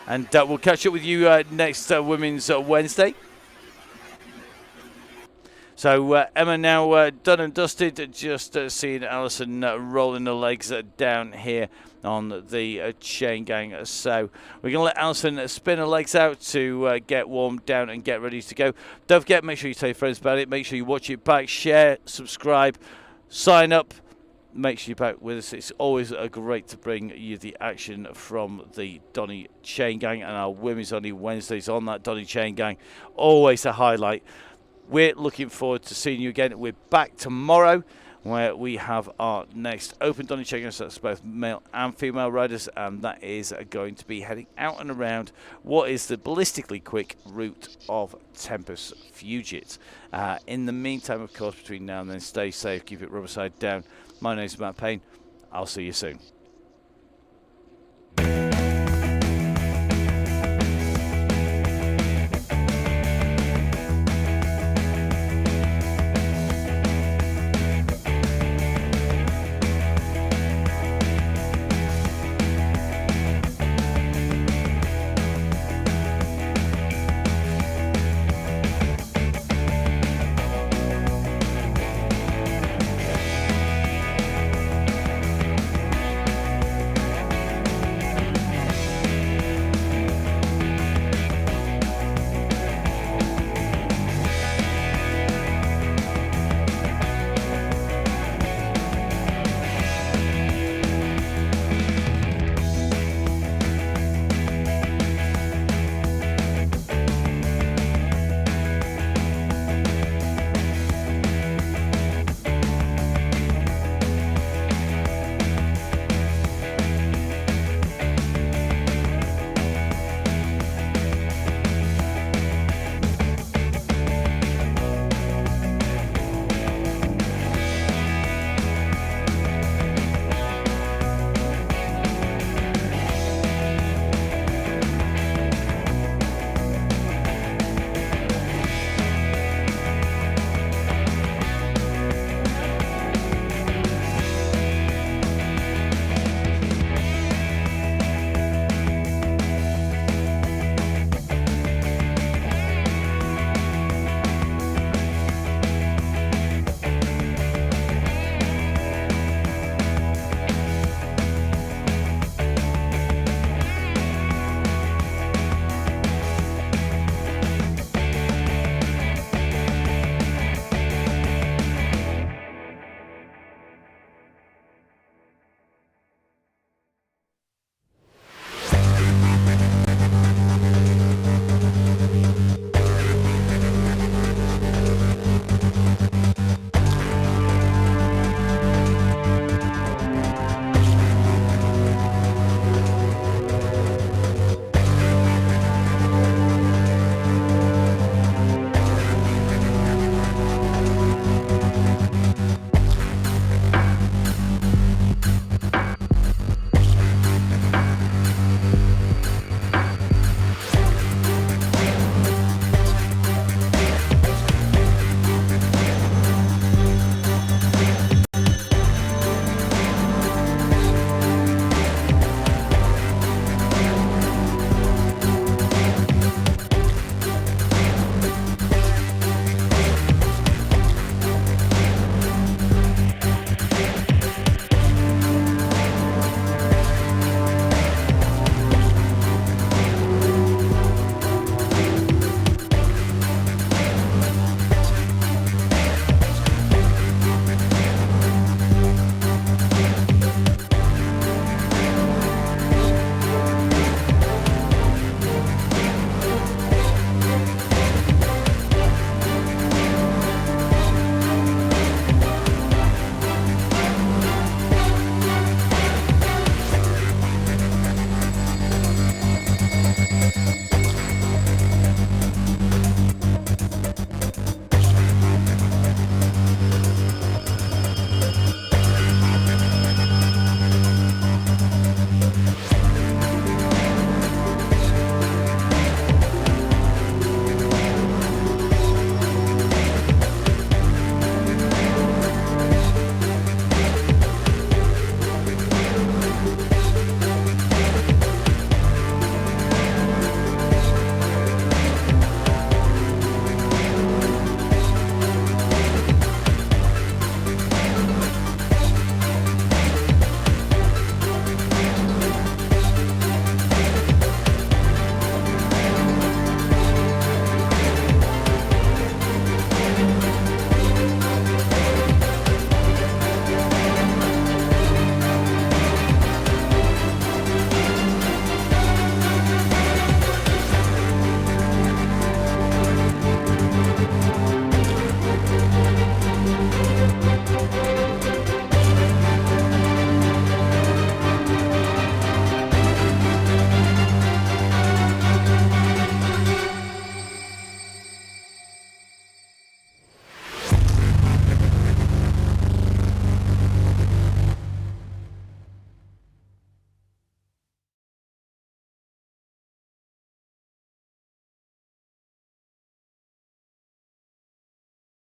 And we'll catch up with you next Women's Wednesday. So Emma now done and dusted, just seeing Alison rolling the legs down here on the Chaingang. So we're going to let Alison spin her legs out to get warmed down and get ready to go. Don't forget, make sure you tell your friends about it. Make sure you watch it back, share, subscribe, sign up. Make sure you're back with us. It's always great to bring you the action from the Donny Chaingang, and our Women's Only Wednesdays on that Donny Chaingang. Always a highlight. We're looking forward to seeing you again. We're back tomorrow, where we have our next Open Donny Chaingang. So that's both male and female riders, and that is going to be heading out and around what is the ballistically quick route of Tempest Fugit. In the meantime, of course, between now and then, stay safe, keep it rubber side down. My name's Matt Payne. I'll see you soon.